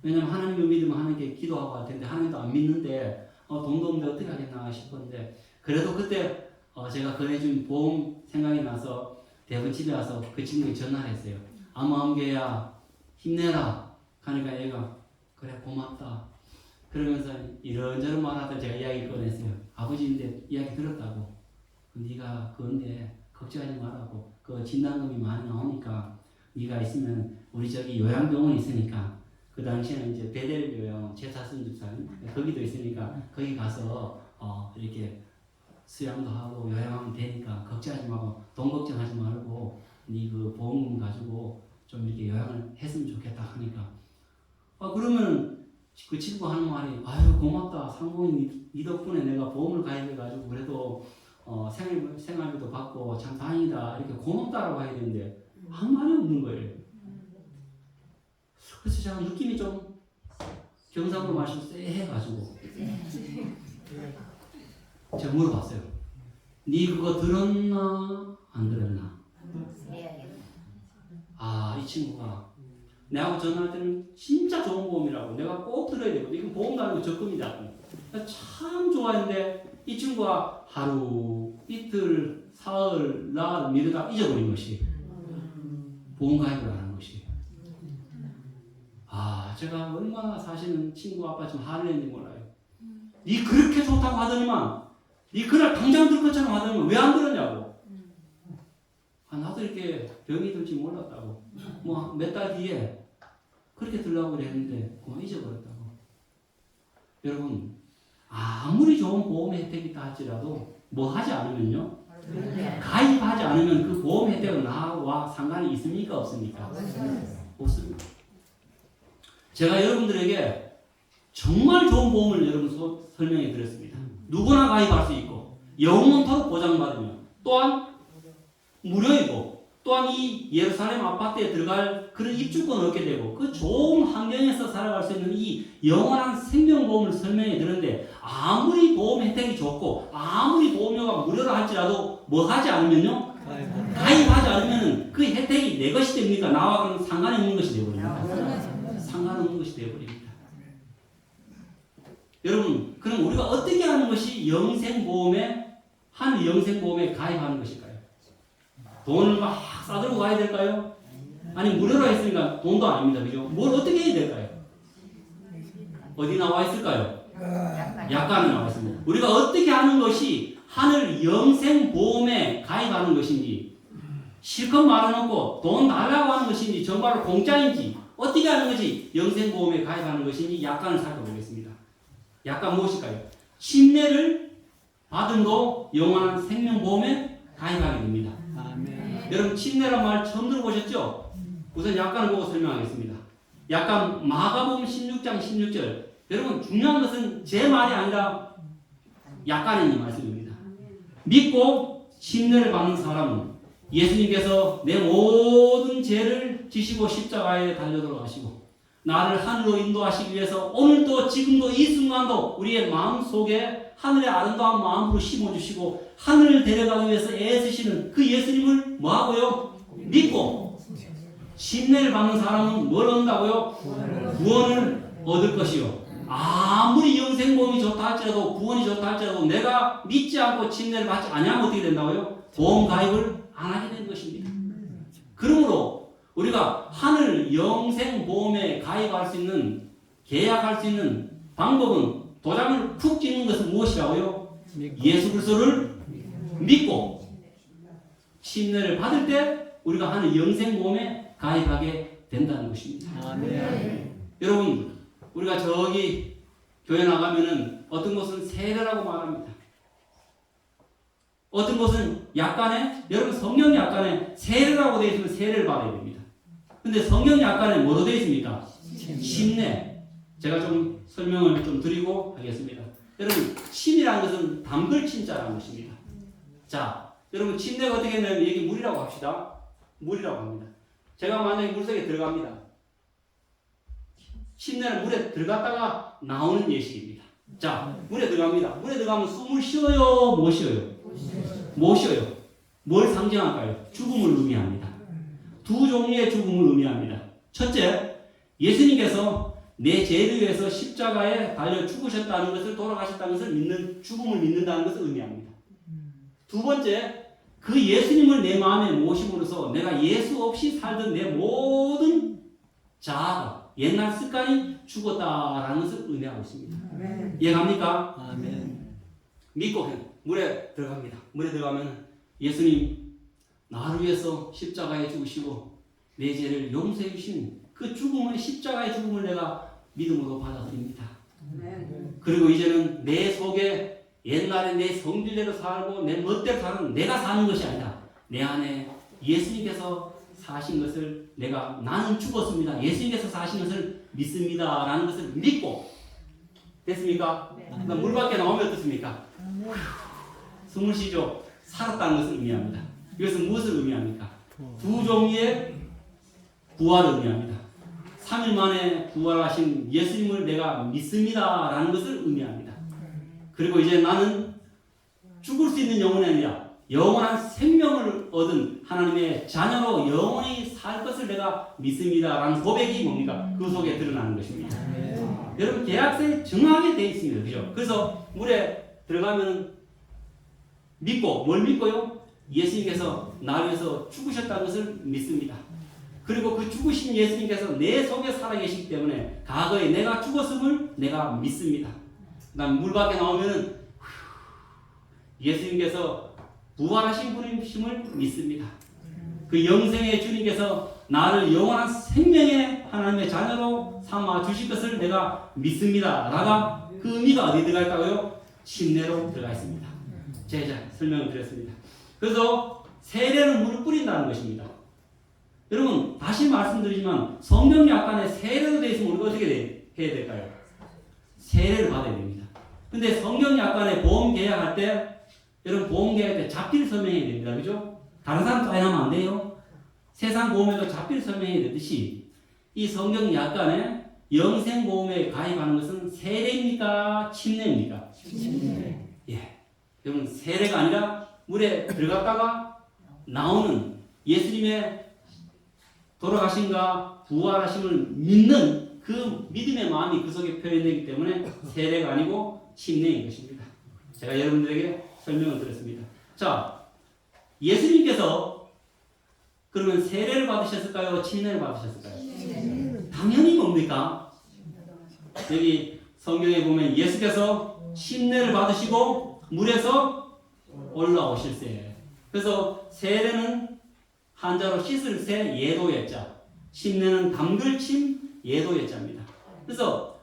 왜냐면 하나님을 믿으면 하나님께 기도하고 할 텐데 하나님도 안 믿는데 돈도 없는데 어떻게 하겠나 싶었는데 그래도 그때 제가 권해준 보험 생각이 나서 대부분 집에 와서 그 친구에게 전화를 했어요. 아무개야 힘내라. 하니까 얘가 그래 고맙다. 그러면서 이런저런 말하다 제가 이야기 꺼냈어요. 아버지인데 이야기 들었다고. 네가 그건데 걱정하지 말라고. 그 진단금이 많이 나오니까 네가 있으면 우리 저기 요양병원 있으니까 그 당시에는 이제 베델 요양 제사순집산 거기도 있으니까 거기 가서 이렇게 수양도 하고 요양하면 되니까 걱정하지 말고 돈 걱정하지 말고 네 그 보험금 가지고 좀 이렇게 요양을 했으면 좋겠다 하니까 그러면 그 친구가 하는 말이 아유 고맙다 상봉이 네 덕분에 내가 보험을 가입해가지고 그래도 생활비도 받고 참 다행이다 이렇게 고맙다라고 해야 되는데 아무 말이 없는 거예요. 그래서 제가 느낌이 좀 경상도 말씀 쎄해가지고 제가 물어봤어요. 네 그거 들었나 안 들었나? 이 친구가 내하고 전화할 때는 진짜 좋은 보험이라고 내가 꼭 들어야 되고 이건 보험도 아니고 적금이다. 참 좋아했는데 이 친구가 하루 이틀 사흘 날 미루다 잊어버린 것이 보험 가입을 안 한 것이. 제가 얼마나 사실은 친구 아빠 좀 화를 냈는지 몰라요. 니 그렇게 좋다고 하더니만 니 그날 당장 들 것처럼 하더니만 왜 안 들었냐고. 나도 이렇게 병이 들지 몰랐다고. 뭐 몇 달 뒤에 그렇게 들라고 그랬는데 그만 잊어버렸다고. 여러분 아무리 좋은 보험 혜택이 있다 할지라도 뭐 하지 않으면요. 가입하지 않으면 그 보험 혜택은 나와 상관이 있습니까 없습니까? 없습니다. 제가 여러분들에게 정말 좋은 보험을 여러분 설명해 드렸습니다. 누구나 가입할 수 있고 영원토록 보장받으며 또한 무료이고 또 또한 이 예루살렘 아파트에 들어갈 그런 입주권을 얻게 되고 그 좋은 환경에서 살아갈 수 있는 이 영원한 생명보험을 설명해 드는데 아무리 보험 혜택이 좋고 아무리 보험료가 무료로 할지라도 뭐 하지 않으면요? 가입하지 않으면 그 혜택이 내 것이 됩니까? 나와는 상관이 없는 것이 되어버립니다. 상관없는 것이 되어버립니다. 여러분, 그럼 우리가 어떻게 하는 것이 영생보험에, 하늘 영생보험에 가입하는 것일까요? 돈을 막 싸들고 가야 될까요? 아니, 무료로 했으니까 돈도 아닙니다. 그죠? 뭘 어떻게 해야 될까요? 어디 나와 있을까요? 약관에 나와 있습니다. 우리가 어떻게 하는 것이 하늘 영생보험에 가입하는 것인지, 실컷 말해놓고 돈 달라고 하는 것인지, 정말로 공짜인지, 어떻게 하는 것이 영생보험에 가입하는 것인지 약관을 살펴보겠습니다. 약간 무엇일까요? 침례를 받음으로 영원한 생명보험에 가입하게 됩니다. 아멘. 여러분 침례란 말 처음 들어보셨죠? 우선 약관을 보고 설명하겠습니다. 약간 마가복음 16장 16절. 여러분 중요한 것은 제 말이 아니라 약관에 있는 말씀입니다. 믿고 침례를 받는 사람은 예수님께서 내 모든 죄를 지시고 십자가에 달려 들어가시고 나를 하늘로 인도하시기 위해서 오늘도 지금도 이 순간도 우리의 마음속에 하늘의 아름다운 마음으로 심어주시고 하늘을 데려가기 위해서 애쓰시는 그 예수님을 뭐하고요? 믿고 침례를 받는 사람은 뭘 얻는다고요? 구원을 얻을 것이요. 아무리 영생보험이 좋다 할지라도 구원이 좋다 할지라도 내가 믿지 않고 침례를 받지 아니하면 어떻게 된다고요? 보험 가입을 안 하게 되는 것입니다. 그러므로 우리가 하늘 영생보험에 가입할 수 있는 계약할 수 있는 방법은 도장을 푹 찍는 것은 무엇이라고요? 예수 그리스도를 믿고 침례를 받을 때 우리가 하늘 영생보험에 가입하게 된다는 것입니다. 아멘. 여러분 우리가 저기 교회 나가면은 어떤 곳은 세례라고 말합니다. 어떤 곳은 약간에 여러분 성경 약간에 세례라고 되어 있으면 세례를 받아야 됩니다. 근데 성경 약간에 뭐로 되어 있습니까? 침례. 제가 좀 설명을 좀 드리고 하겠습니다. 여러분 침이라는 것은 담글 침자라는 것입니다. 자, 여러분 침례가 어떻게 했냐면 여기 물이라고 합시다. 물이라고 합니다. 제가 만약에 물속에 들어갑니다. 침례는 물에 들어갔다가 나오는 예식입니다. 자, 물에 들어갑니다. 물에 들어가면 숨을 쉬어요? 못 쉬어요? 못 쉬어요. 뭘 상징할까요? 죽음을 의미합니다. 두 종류의 죽음을 의미합니다. 첫째, 예수님께서 내 죄를 위해서 십자가에 달려 죽으셨다는 것을 돌아가셨다는 것을 믿는 죽음을 믿는다는 것을 의미합니다. 두 번째, 그 예수님을 내 마음에 모심으로써 내가 예수 없이 살던 내 모든 자아가 옛날 습관이 죽었다라는 것을 의미하고 있습니다. 이해갑니까? 아멘. 믿고 물에 들어갑니다. 물에 들어가면 예수님 나를 위해서 십자가에 죽으시고 내 죄를 용서해 주신 그 죽음을 십자가의 죽음을 내가 믿음으로 받아들입니다. 그리고 이제는 내 속에 옛날에 내 성질대로 살고 내 멋대로 사는 내가 사는 것이 아니라 내 안에 예수님께서 사신 것을 나는 죽었습니다. 예수님께서 사신 것을 믿습니다. 라는 것을 믿고 됐습니까? 물 밖에 나오면 어떻습니까? 숨을 쉬죠. 살았다는 것을 의미합니다. 이것은 무엇을 의미합니까? 두 종류의 부활을 의미합니다. 3일 만에 부활하신 예수님을 내가 믿습니다. 라는 것을 의미합니다. 그리고 이제 나는 죽을 수 있는 영혼이 아니라 영원한 생명을 얻은 하나님의 자녀로 영원히 살 것을 내가 믿습니다. 라는 고백이 뭡니까? 그 속에 드러나는 것입니다. 여러분 계약서에 정확하게 되어 있습니다. 그죠? 그래서 물에 들어가면 믿고 뭘 믿고요? 예수님께서 나를 위해서 죽으셨다는 것을 믿습니다. 그리고 그 죽으신 예수님께서 내 속에 살아계시기 때문에 과거에 내가 죽었음을 내가 믿습니다. 그다음 물 밖에 나오면은 예수님께서 부활하신 분이심을 믿습니다. 그 영생의 주님께서 나를 영원한 생명의 하나님의 자녀로 삼아 주실 것을 내가 믿습니다. 라가 그 의미가 어디 들어가 있다고요? 침례로 들어가 있습니다. 제가 설명을 드렸습니다. 그래서 세례는 물을 뿌린다는 것입니다. 여러분 다시 말씀드리지만 성경 약관에 세례로 되어 있으면 우리가 어떻게 해야 될까요? 세례를 받아야 됩니다. 근데 성경 약관에 보험 계약할 때 여러분 보험 계약할 때 자필 서명해야 됩니다. 그죠? 다른 사람 사인하면 안 돼요. 세상 보험에도 자필 설명해 드렸듯이 이 성경 약관에 영생 보험에 가입하는 것은 세례입니까? 침례입니까? 예. 여러분 세례가 아니라 물에 들어갔다가 나오는 예수님의 돌아가심과 부활하심을 믿는 그 믿음의 마음이 그 속에 표현되기 때문에 세례가 아니고 침례인 것입니다. 제가 여러분들에게 설명을 드렸습니다. 자, 예수님께서 그러면 세례를 받으셨을까요? 침례를 받으셨을까요? 당연히 뭡니까? 여기 성경에 보면 예수께서 침례를 받으시고 물에서 올라오실세. 그래서 세례는 한자로 씻을 새 예도예자, 침례는 담글침 예도예자입니다. 그래서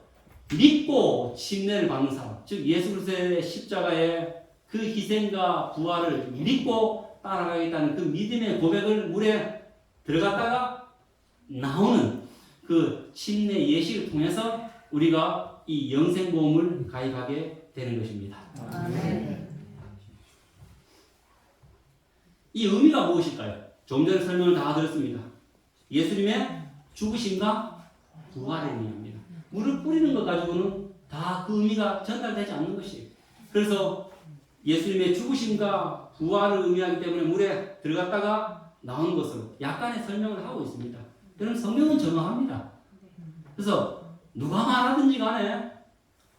믿고 침례를 받는 사람, 즉 예수 그리스도의 십자가의 그 희생과 부활을 믿고 따라가겠다는 그 믿음의 고백을 물에 들어갔다가 나오는 그 침례 예식을 통해서 우리가 이 영생보험을 가입하게 되는 것입니다. 아멘. 이 의미가 무엇일까요? 좀 전에 설명을 다 드렸습니다. 예수님의 죽으심과 부활의 의미입니다. 물을 뿌리는 것 가지고는 다 그 의미가 전달되지 않는 것이에요. 그래서 예수님의 죽으심과 부활을 의미하기 때문에 물에 들어갔다가 나오는 것으로 약간의 설명을 하고 있습니다. 여러분 성경은 정확합니다. 그래서 누가 말하든지 간에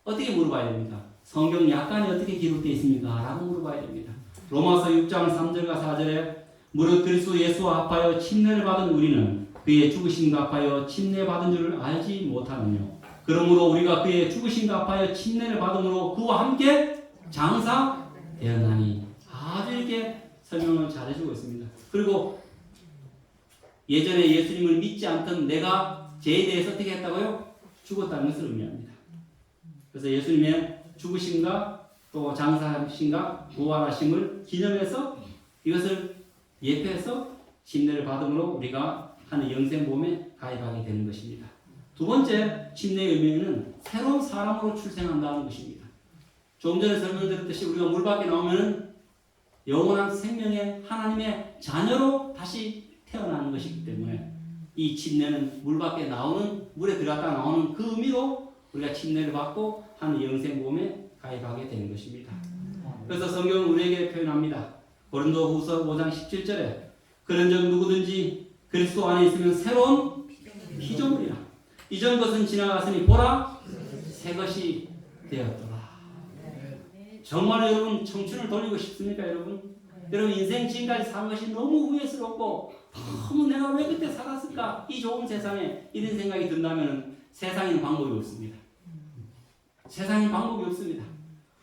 어떻게 물어봐야 됩니까? 성경 약간에 어떻게 기록되어 있습니까? 라고 물어봐야 됩니다. 로마서 6장 3절과 4절에 무릇 그리스도 예수와 합하여 침례를 받은 우리는 그의 죽으심과 합하여 침례 받은 줄을 알지 못하느뇨. 그러므로 우리가 그의 죽으심과 합하여 침례를 받음으로 그와 함께 장사되었나니. 아주 이렇게 설명을 잘 해주고 있습니다. 그리고 예전에 예수님을 믿지 않던 내가 죄에 대해서 어떻게 했다고요? 죽었다는 것을 의미합니다. 그래서 예수님의 죽으심과 또 장사하심과 부활하심을 기념해서 이것을 예표해서 침례를 받음으로 우리가 하는 영생보험에 가입하게 되는 것입니다. 두 번째 침례의 의미는 새로운 사람으로 출생한다는 것입니다. 조금 전에 설명드렸듯이 우리가 물 밖에 나오면 영원한 생명의 하나님의 자녀로 다시 태어나는 것이기 때문에 이 침례는 물 밖에 나오는, 물에 들어갔다 나오는 그 의미로 우리가 침례를 받고 하는 영생보험에 가입하게 되는 것입니다. 그래서 성경은 우리에게 표현합니다. 고린도후서 5장 17절에 그런즉 누구든지 그리스도 안에 있으면 새로운 피조물이라. 이전 것은 지나갔으니 보라 새 것이 되었더라. 정말 여러분 청춘을 돌리고 싶습니까 여러분? 여러분 인생 지금까지 산 것이 너무 후회스럽고 너무 내가 왜 그때 살았을까? 이 좋은 세상에 이런 생각이 든다면 세상에는 방법이 없습니다. 세상에 방법이 없습니다.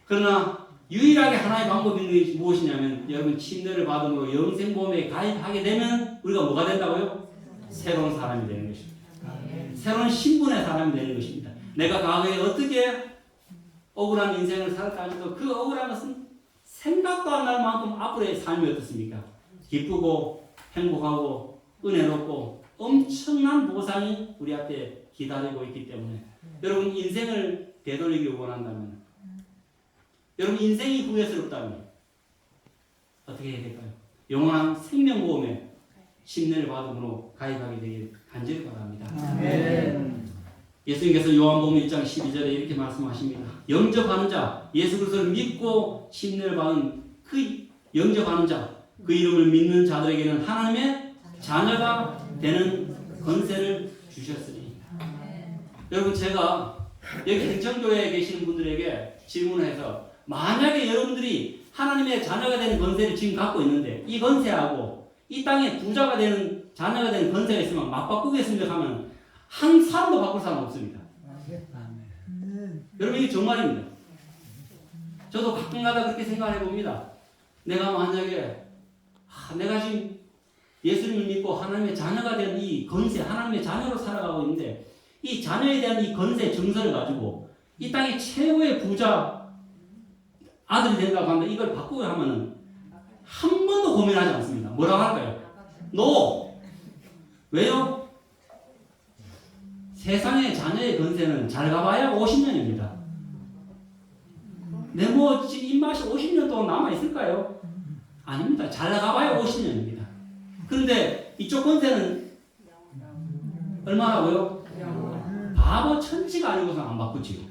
그러나 유일하게 하나의 방법이 있는 것이 무엇이냐면 여러분 침례를 받음으로 영생보험에 가입하게 되면 우리가 뭐가 된다고요? 새로운 사람이 되는 것입니다. 새로운 신분의 사람이 되는 것입니다. 내가 과거에 어떻게 억울한 인생을 살았다 할지도 그 억울한 것은 생각도 안 날 만큼 앞으로의 삶이 어떻습니까? 기쁘고 행복하고 은혜롭고 엄청난 보상이 우리 앞에 기다리고 있기 때문에 여러분 인생을 되돌리기 원한다면 여러분 인생이 후회스럽다면 어떻게 해야 될까요? 영원한 생명보험에 침례를 받음으로 가입하게 되길 간절히 바랍니다. 아멘. 예수님께서 요한복음 1장 12절에 이렇게 말씀하십니다. 영접하는 자, 예수 그리스도를 믿고 침례를 받은 그 영접하는 자, 그 이름을 믿는 자들에게는 하나님의 자녀가 되는 권세를 주셨으니. 여러분 제가 여기 행천교회에 계시는 분들에게 질문해서 만약에 여러분들이 하나님의 자녀가 되는 권세를 지금 갖고 있는데 이 권세하고 이 땅에 부자가 되는 자녀가 되는 권세가 있으면 맞바꾸겠습니까 하면 한 사람도 바꿀 사람 없습니다. 여러분 이게 정말입니다. 저도 가끔가다 그렇게 생각을 해봅니다. 내가 만약에 내가 지금 예수님을 믿고 하나님의 자녀가 된 이 권세, 하나님의 자녀로 살아가고 있는데 이 자녀에 대한 이 권세 정서를 가지고 이 땅의 최고의 부자 아들이 된다고 하면 이걸 바꾸려 하면은 한 번도 고민하지 않습니다. 뭐라고 할까요? NO! 왜요? 세상의 자녀의 권세는 잘 가봐야 50년입니다. 내 뭐 지금 입맛이 50년 동안 남아있을까요? 아닙니다. 잘 가봐야 50년입니다. 그런데 이쪽 권세는 얼마라고요? 바보 천지가 아니고서 안 바꾸지요.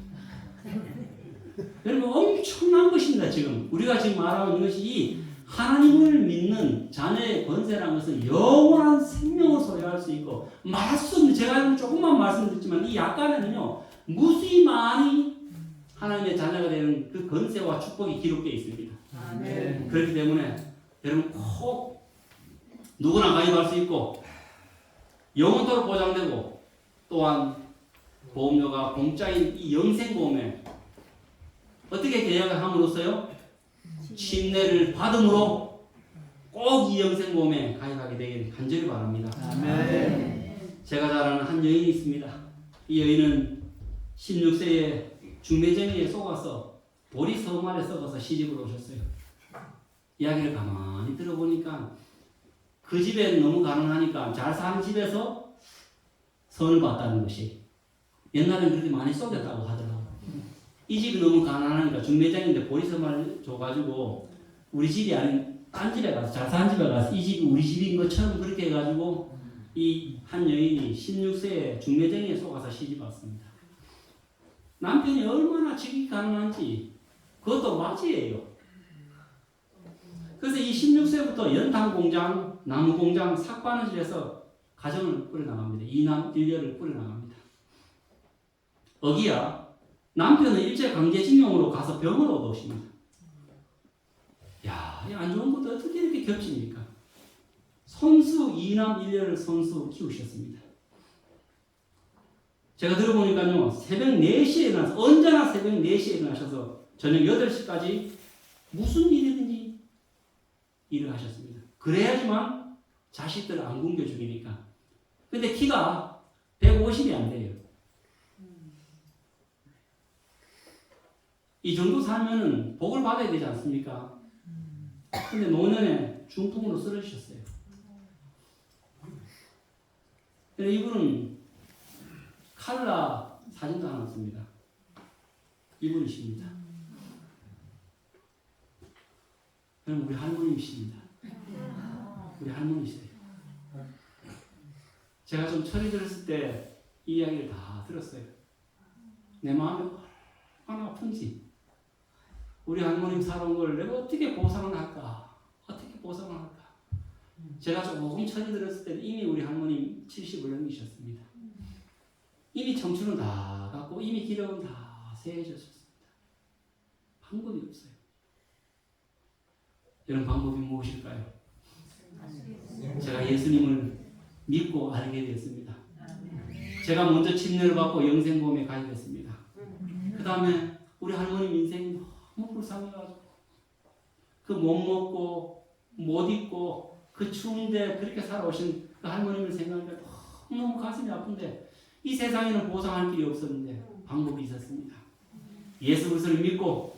여러분 엄청난 것입니다. 지금 우리가 지금 말하고 있는 것이 이 하나님을 믿는 자녀의 권세라는 것은 영원한 생명을 소유할 수 있고 말할 수 없는, 제가 조금만 말씀드렸지만 이 약간에는요 무수히 많이 하나님의 자녀가 되는 그 권세와 축복이 기록되어 있습니다. 아멘. 그렇기 때문에 여러분 꼭 누구나 가입할 수 있고 영원토록 보장되고 또한 보험료가 공짜인 이 영생보험에 어떻게 계약을 함으로써요? 침례를 받음으로 꼭 이 영생보험에 가입하게 되기를 간절히 바랍니다. 아멘. 제가 잘 아는 한 여인이 있습니다. 이 여인은 16세에 중매쟁이에 속아서 보리 서말에 썩어서 시집을 오셨어요. 이야기를 가만히 들어보니까 그 집에 너무 가난하니까 잘 사는 집에서 선을 봤다는 것이, 옛날에는 그렇게 많이 쏘겼다고 하더라고요. 이 집이 너무 가난하니까 중매장인데 보리서말 줘가지고 우리 집이 아닌 딴 집에 가서, 잘 사는 집에 가서 이 집이 우리 집인 것처럼 그렇게 해가지고 이 한 여인이 16세에 중매장이에 속아서 시집 왔습니다. 남편이 얼마나 직이 가난한지 그것도 맞이에요. 그래서 이 16세부터 연탄 공장, 나무 공장, 삭바느질해서 가정을 꾸려나갑니다. 이남 일녀를 꾸려나갑니다. 어기야 남편은 일제 강제징용으로 가서 병을 얻어오십니다. 야, 이 안 좋은 것도 어떻게 이렇게 겹칩니까? 손수 이남 일녀를 손수 키우셨습니다. 제가 들어보니까요, 새벽 4시에 일어나서, 언제나 새벽 4시에 일어나셔서 저녁 8시까지 무슨 일이든지 일을 하셨습니다. 그래야지만 자식들 안 굶겨 죽이니까. 근데 키가 150이 안 돼요. 이 정도 살면은 복을 받아야 되지 않습니까? 근데 노년에 중풍으로 쓰러지셨어요. 근데 이분은 칼라 사진도 하나 없습니다. 이분이십니다. 그럼 우리 할머니이십니다. 우리 할머니시세요. 제가 좀 철이 들었을 때 이 이야기를 다 들었어요. 내 마음이 얼마나 아픈지, 우리 할머님 살아온 걸 내가 어떻게 보상을 할까? 어떻게 보상을 할까? 제가 조금 철이 들었을 때 이미 우리 할머님 70을 넘기셨습니다. 이미 청춘은 다 갖고 이미 기력은 다 세해졌습니다. 방법이 없어요. 이런 방법이 무엇일까요? 제가 예수님을 믿고 알게 되었습니다. 제가 먼저 침례를 받고 영생보험에 가입했습니다. 그 다음에 우리 할머님 인생이 너무 불쌍해가지고 그 못 먹고 못 입고 그 추운데 그렇게 살아오신 그 할머님을 생각하니까 너무 가슴이 아픈데 이 세상에는 보상할 길이 없었는데 방법이 있었습니다. 예수 그리스도를 믿고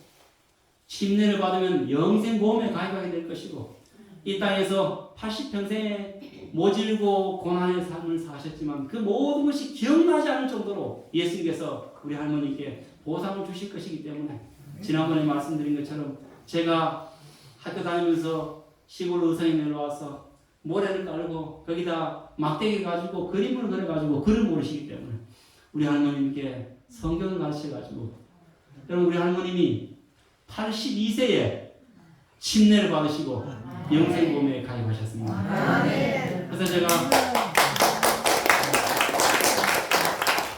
침례를 받으면 영생보험에 가입하게 될 것이고, 이 땅에서 80평생에 모질고 고난의 삶을 사셨지만 그 모든 것이 기억나지 않을 정도로 예수님께서 우리 할머니께 보상을 주실 것이기 때문에, 지난번에 말씀드린 것처럼 제가 학교 다니면서 시골 의성에 내려와서 모래를 깔고 거기다 막대기 가지고 그림을 그려가지고 글을 모르시기 때문에 우리 할머님께 성경을 가르쳐가지고, 여러분 우리 할머님이 82세에 침례를 받으시고 영생보험에 가입하셨습니다. 그래서 제가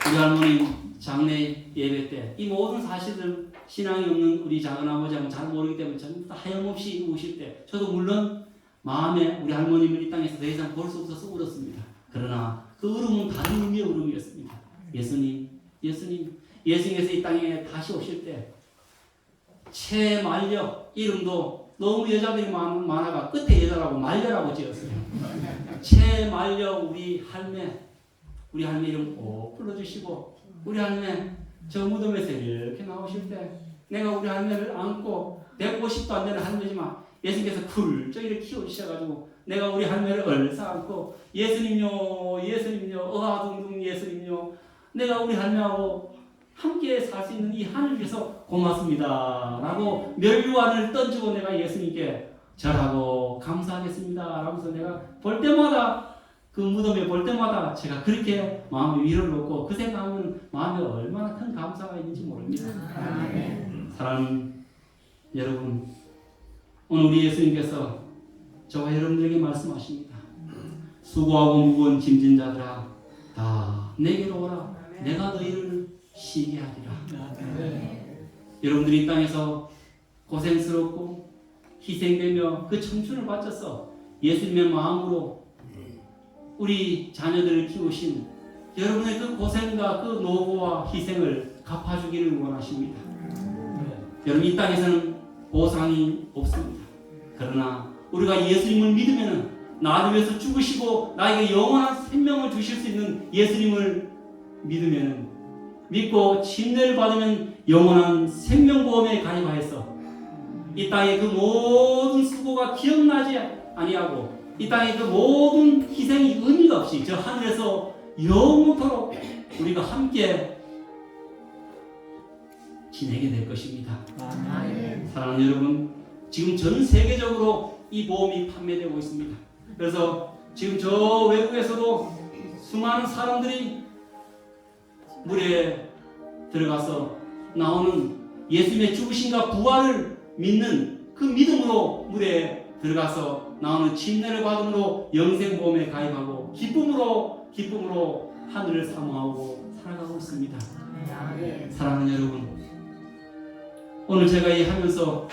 우리 할머니 장례 예배 때 이 모든 사실을 신앙이 없는 우리 작은아버지하고는 잘 모르기 때문에 전부 다 하염없이 우실 때 저도 물론 마음에 우리 할머님을 이 땅에서 더 이상 볼 수 없어서 울었습니다. 그러나 그 울음은 다른 의미의 울음이었습니다. 예수님께서 이 땅에 다시 오실 때 최말려, 이름도 너무 여자들이 많아가 끝에 여자라고 말려라고 지었어요. 최말려 우리 할매 이름 꼭 불러주시고, 우리 할매 저 무덤에서 이렇게 나오실 때 내가 우리 할매를 안고 150도 안 되는 할매지만 예수님께서 굴쩍 이렇게 키워주셔가지고 내가 우리 할매를 얼싸 안고 예수님요 어하둥둥 예수님요, 내가 우리 할매하고 함께 살 수 있는 이 하늘께서 고맙습니다 라고 멸류관을 던지고 내가 예수님께 절하고 감사하겠습니다 라면서 내가 볼 때마다 그 무덤에 볼 때마다 제가 그렇게 마음의 위로를 얻고 그 생각하면 마음에 얼마나 큰 감사가 있는지 모릅니다. 사랑하는 여러분, 오늘 우리 예수님께서 저와 여러분들에게 말씀하십니다. 수고하고 무거운 짐진 자들아 다 내게로 오라. 내가 너희를 쉬게 하리라. 여러분들이 이 땅에서 고생스럽고 희생되며 그 청춘을 바쳐서 예수님의 마음으로 우리 자녀들을 키우신 여러분의 그 고생과 그 노고와 희생을 갚아주기를 원하십니다. 여러분, 이 땅에서는 보상이 없습니다. 그러나 우리가 예수님을 믿으면 나를 위해서 죽으시고 나에게 영원한 생명을 주실 수 있는 예수님을 믿으면, 믿고 침례를 받으면 영원한 생명보험에 가입하여서 이 땅의 그 모든 수고가 기억나지 아니하고 이 땅의 그 모든 희생이 의미가 없이 저 하늘에서 영원토록 우리가 함께 지내게 될 것입니다. 사랑하는 여러분, 지금 전 세계적으로 이 보험이 판매되고 있습니다. 그래서 지금 저 외국에서도 수많은 사람들이 물에 들어가서 나오는 예수님의 죽으심과 부활을 믿는 그 믿음으로 물에 들어가서 나오는 침례를 받음으로 영생보험에 가입하고 기쁨으로 하늘을 사모하고 살아가고 있습니다. 사랑하는 여러분, 오늘 제가 이 하면서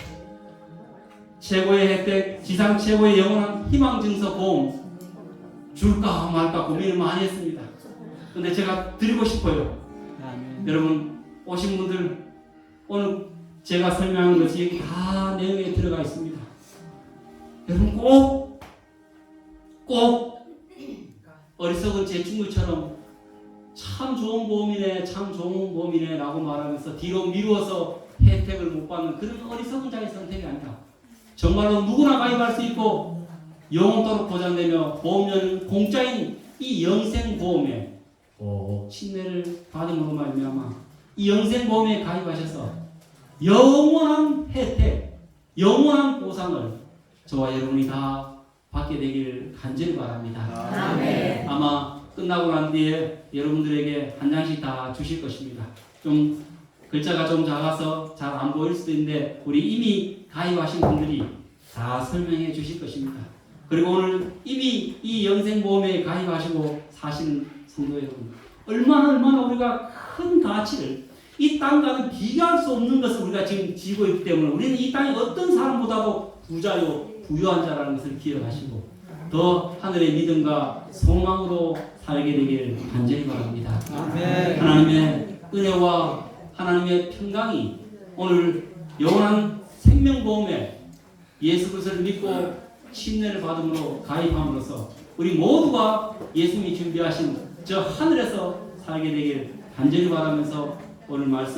최고의 혜택, 지상 최고의 영원한 희망증서 보험 줄까 말까 고민을 많이 했습니다. 근데 제가 드리고 싶어요. 여러분, 오신 분들 오늘 제가 설명한 것이 여기 다 내용에 들어가 있습니다. 여러분 꼭 어리석은 제 친구처럼 참 좋은 보험이네 라고 말하면서 뒤로 미루어서 혜택을 못 받는 그런 어리석은 자의 선택이 아니라 정말로 누구나 가입할 수 있고 영원토록 보장되며 보험료는 공짜인 이 영생보험에 침례를 받음으로 말미암아 이 영생보험에 가입하셔서 영원한 혜택, 영원한 보상을 저와 여러분이 다 받게 되기를 간절히 바랍니다. 아마 끝나고 난 뒤에 여러분들에게 한 장씩 다 주실 것입니다. 좀 글자가 좀 작아서 잘 안 보일 수도 있는데 우리 이미 가입하신 분들이 다 설명해 주실 것입니다. 그리고 오늘 이미 이 영생보험에 가입하시고 사시는 성도 여러분, 얼마나 우리가 큰 가치를 이 땅과는 비교할 수 없는 것을 우리가 지금 지고 있기 때문에 우리는 이 땅의 어떤 사람보다도 부자요 부유한 자라는 것을 기억하시고 더 하늘의 믿음과 소망으로 살게 되길 간절히 바랍니다. 하나님의 은혜와 하나님의 평강이 오늘 영원한 생명보험에 예수 그리스도를 믿고 침례를 받음으로 가입함으로써 우리 모두가 예수님이 준비하신 저 하늘에서 살게 되길 간절히 바라면서 오늘 말씀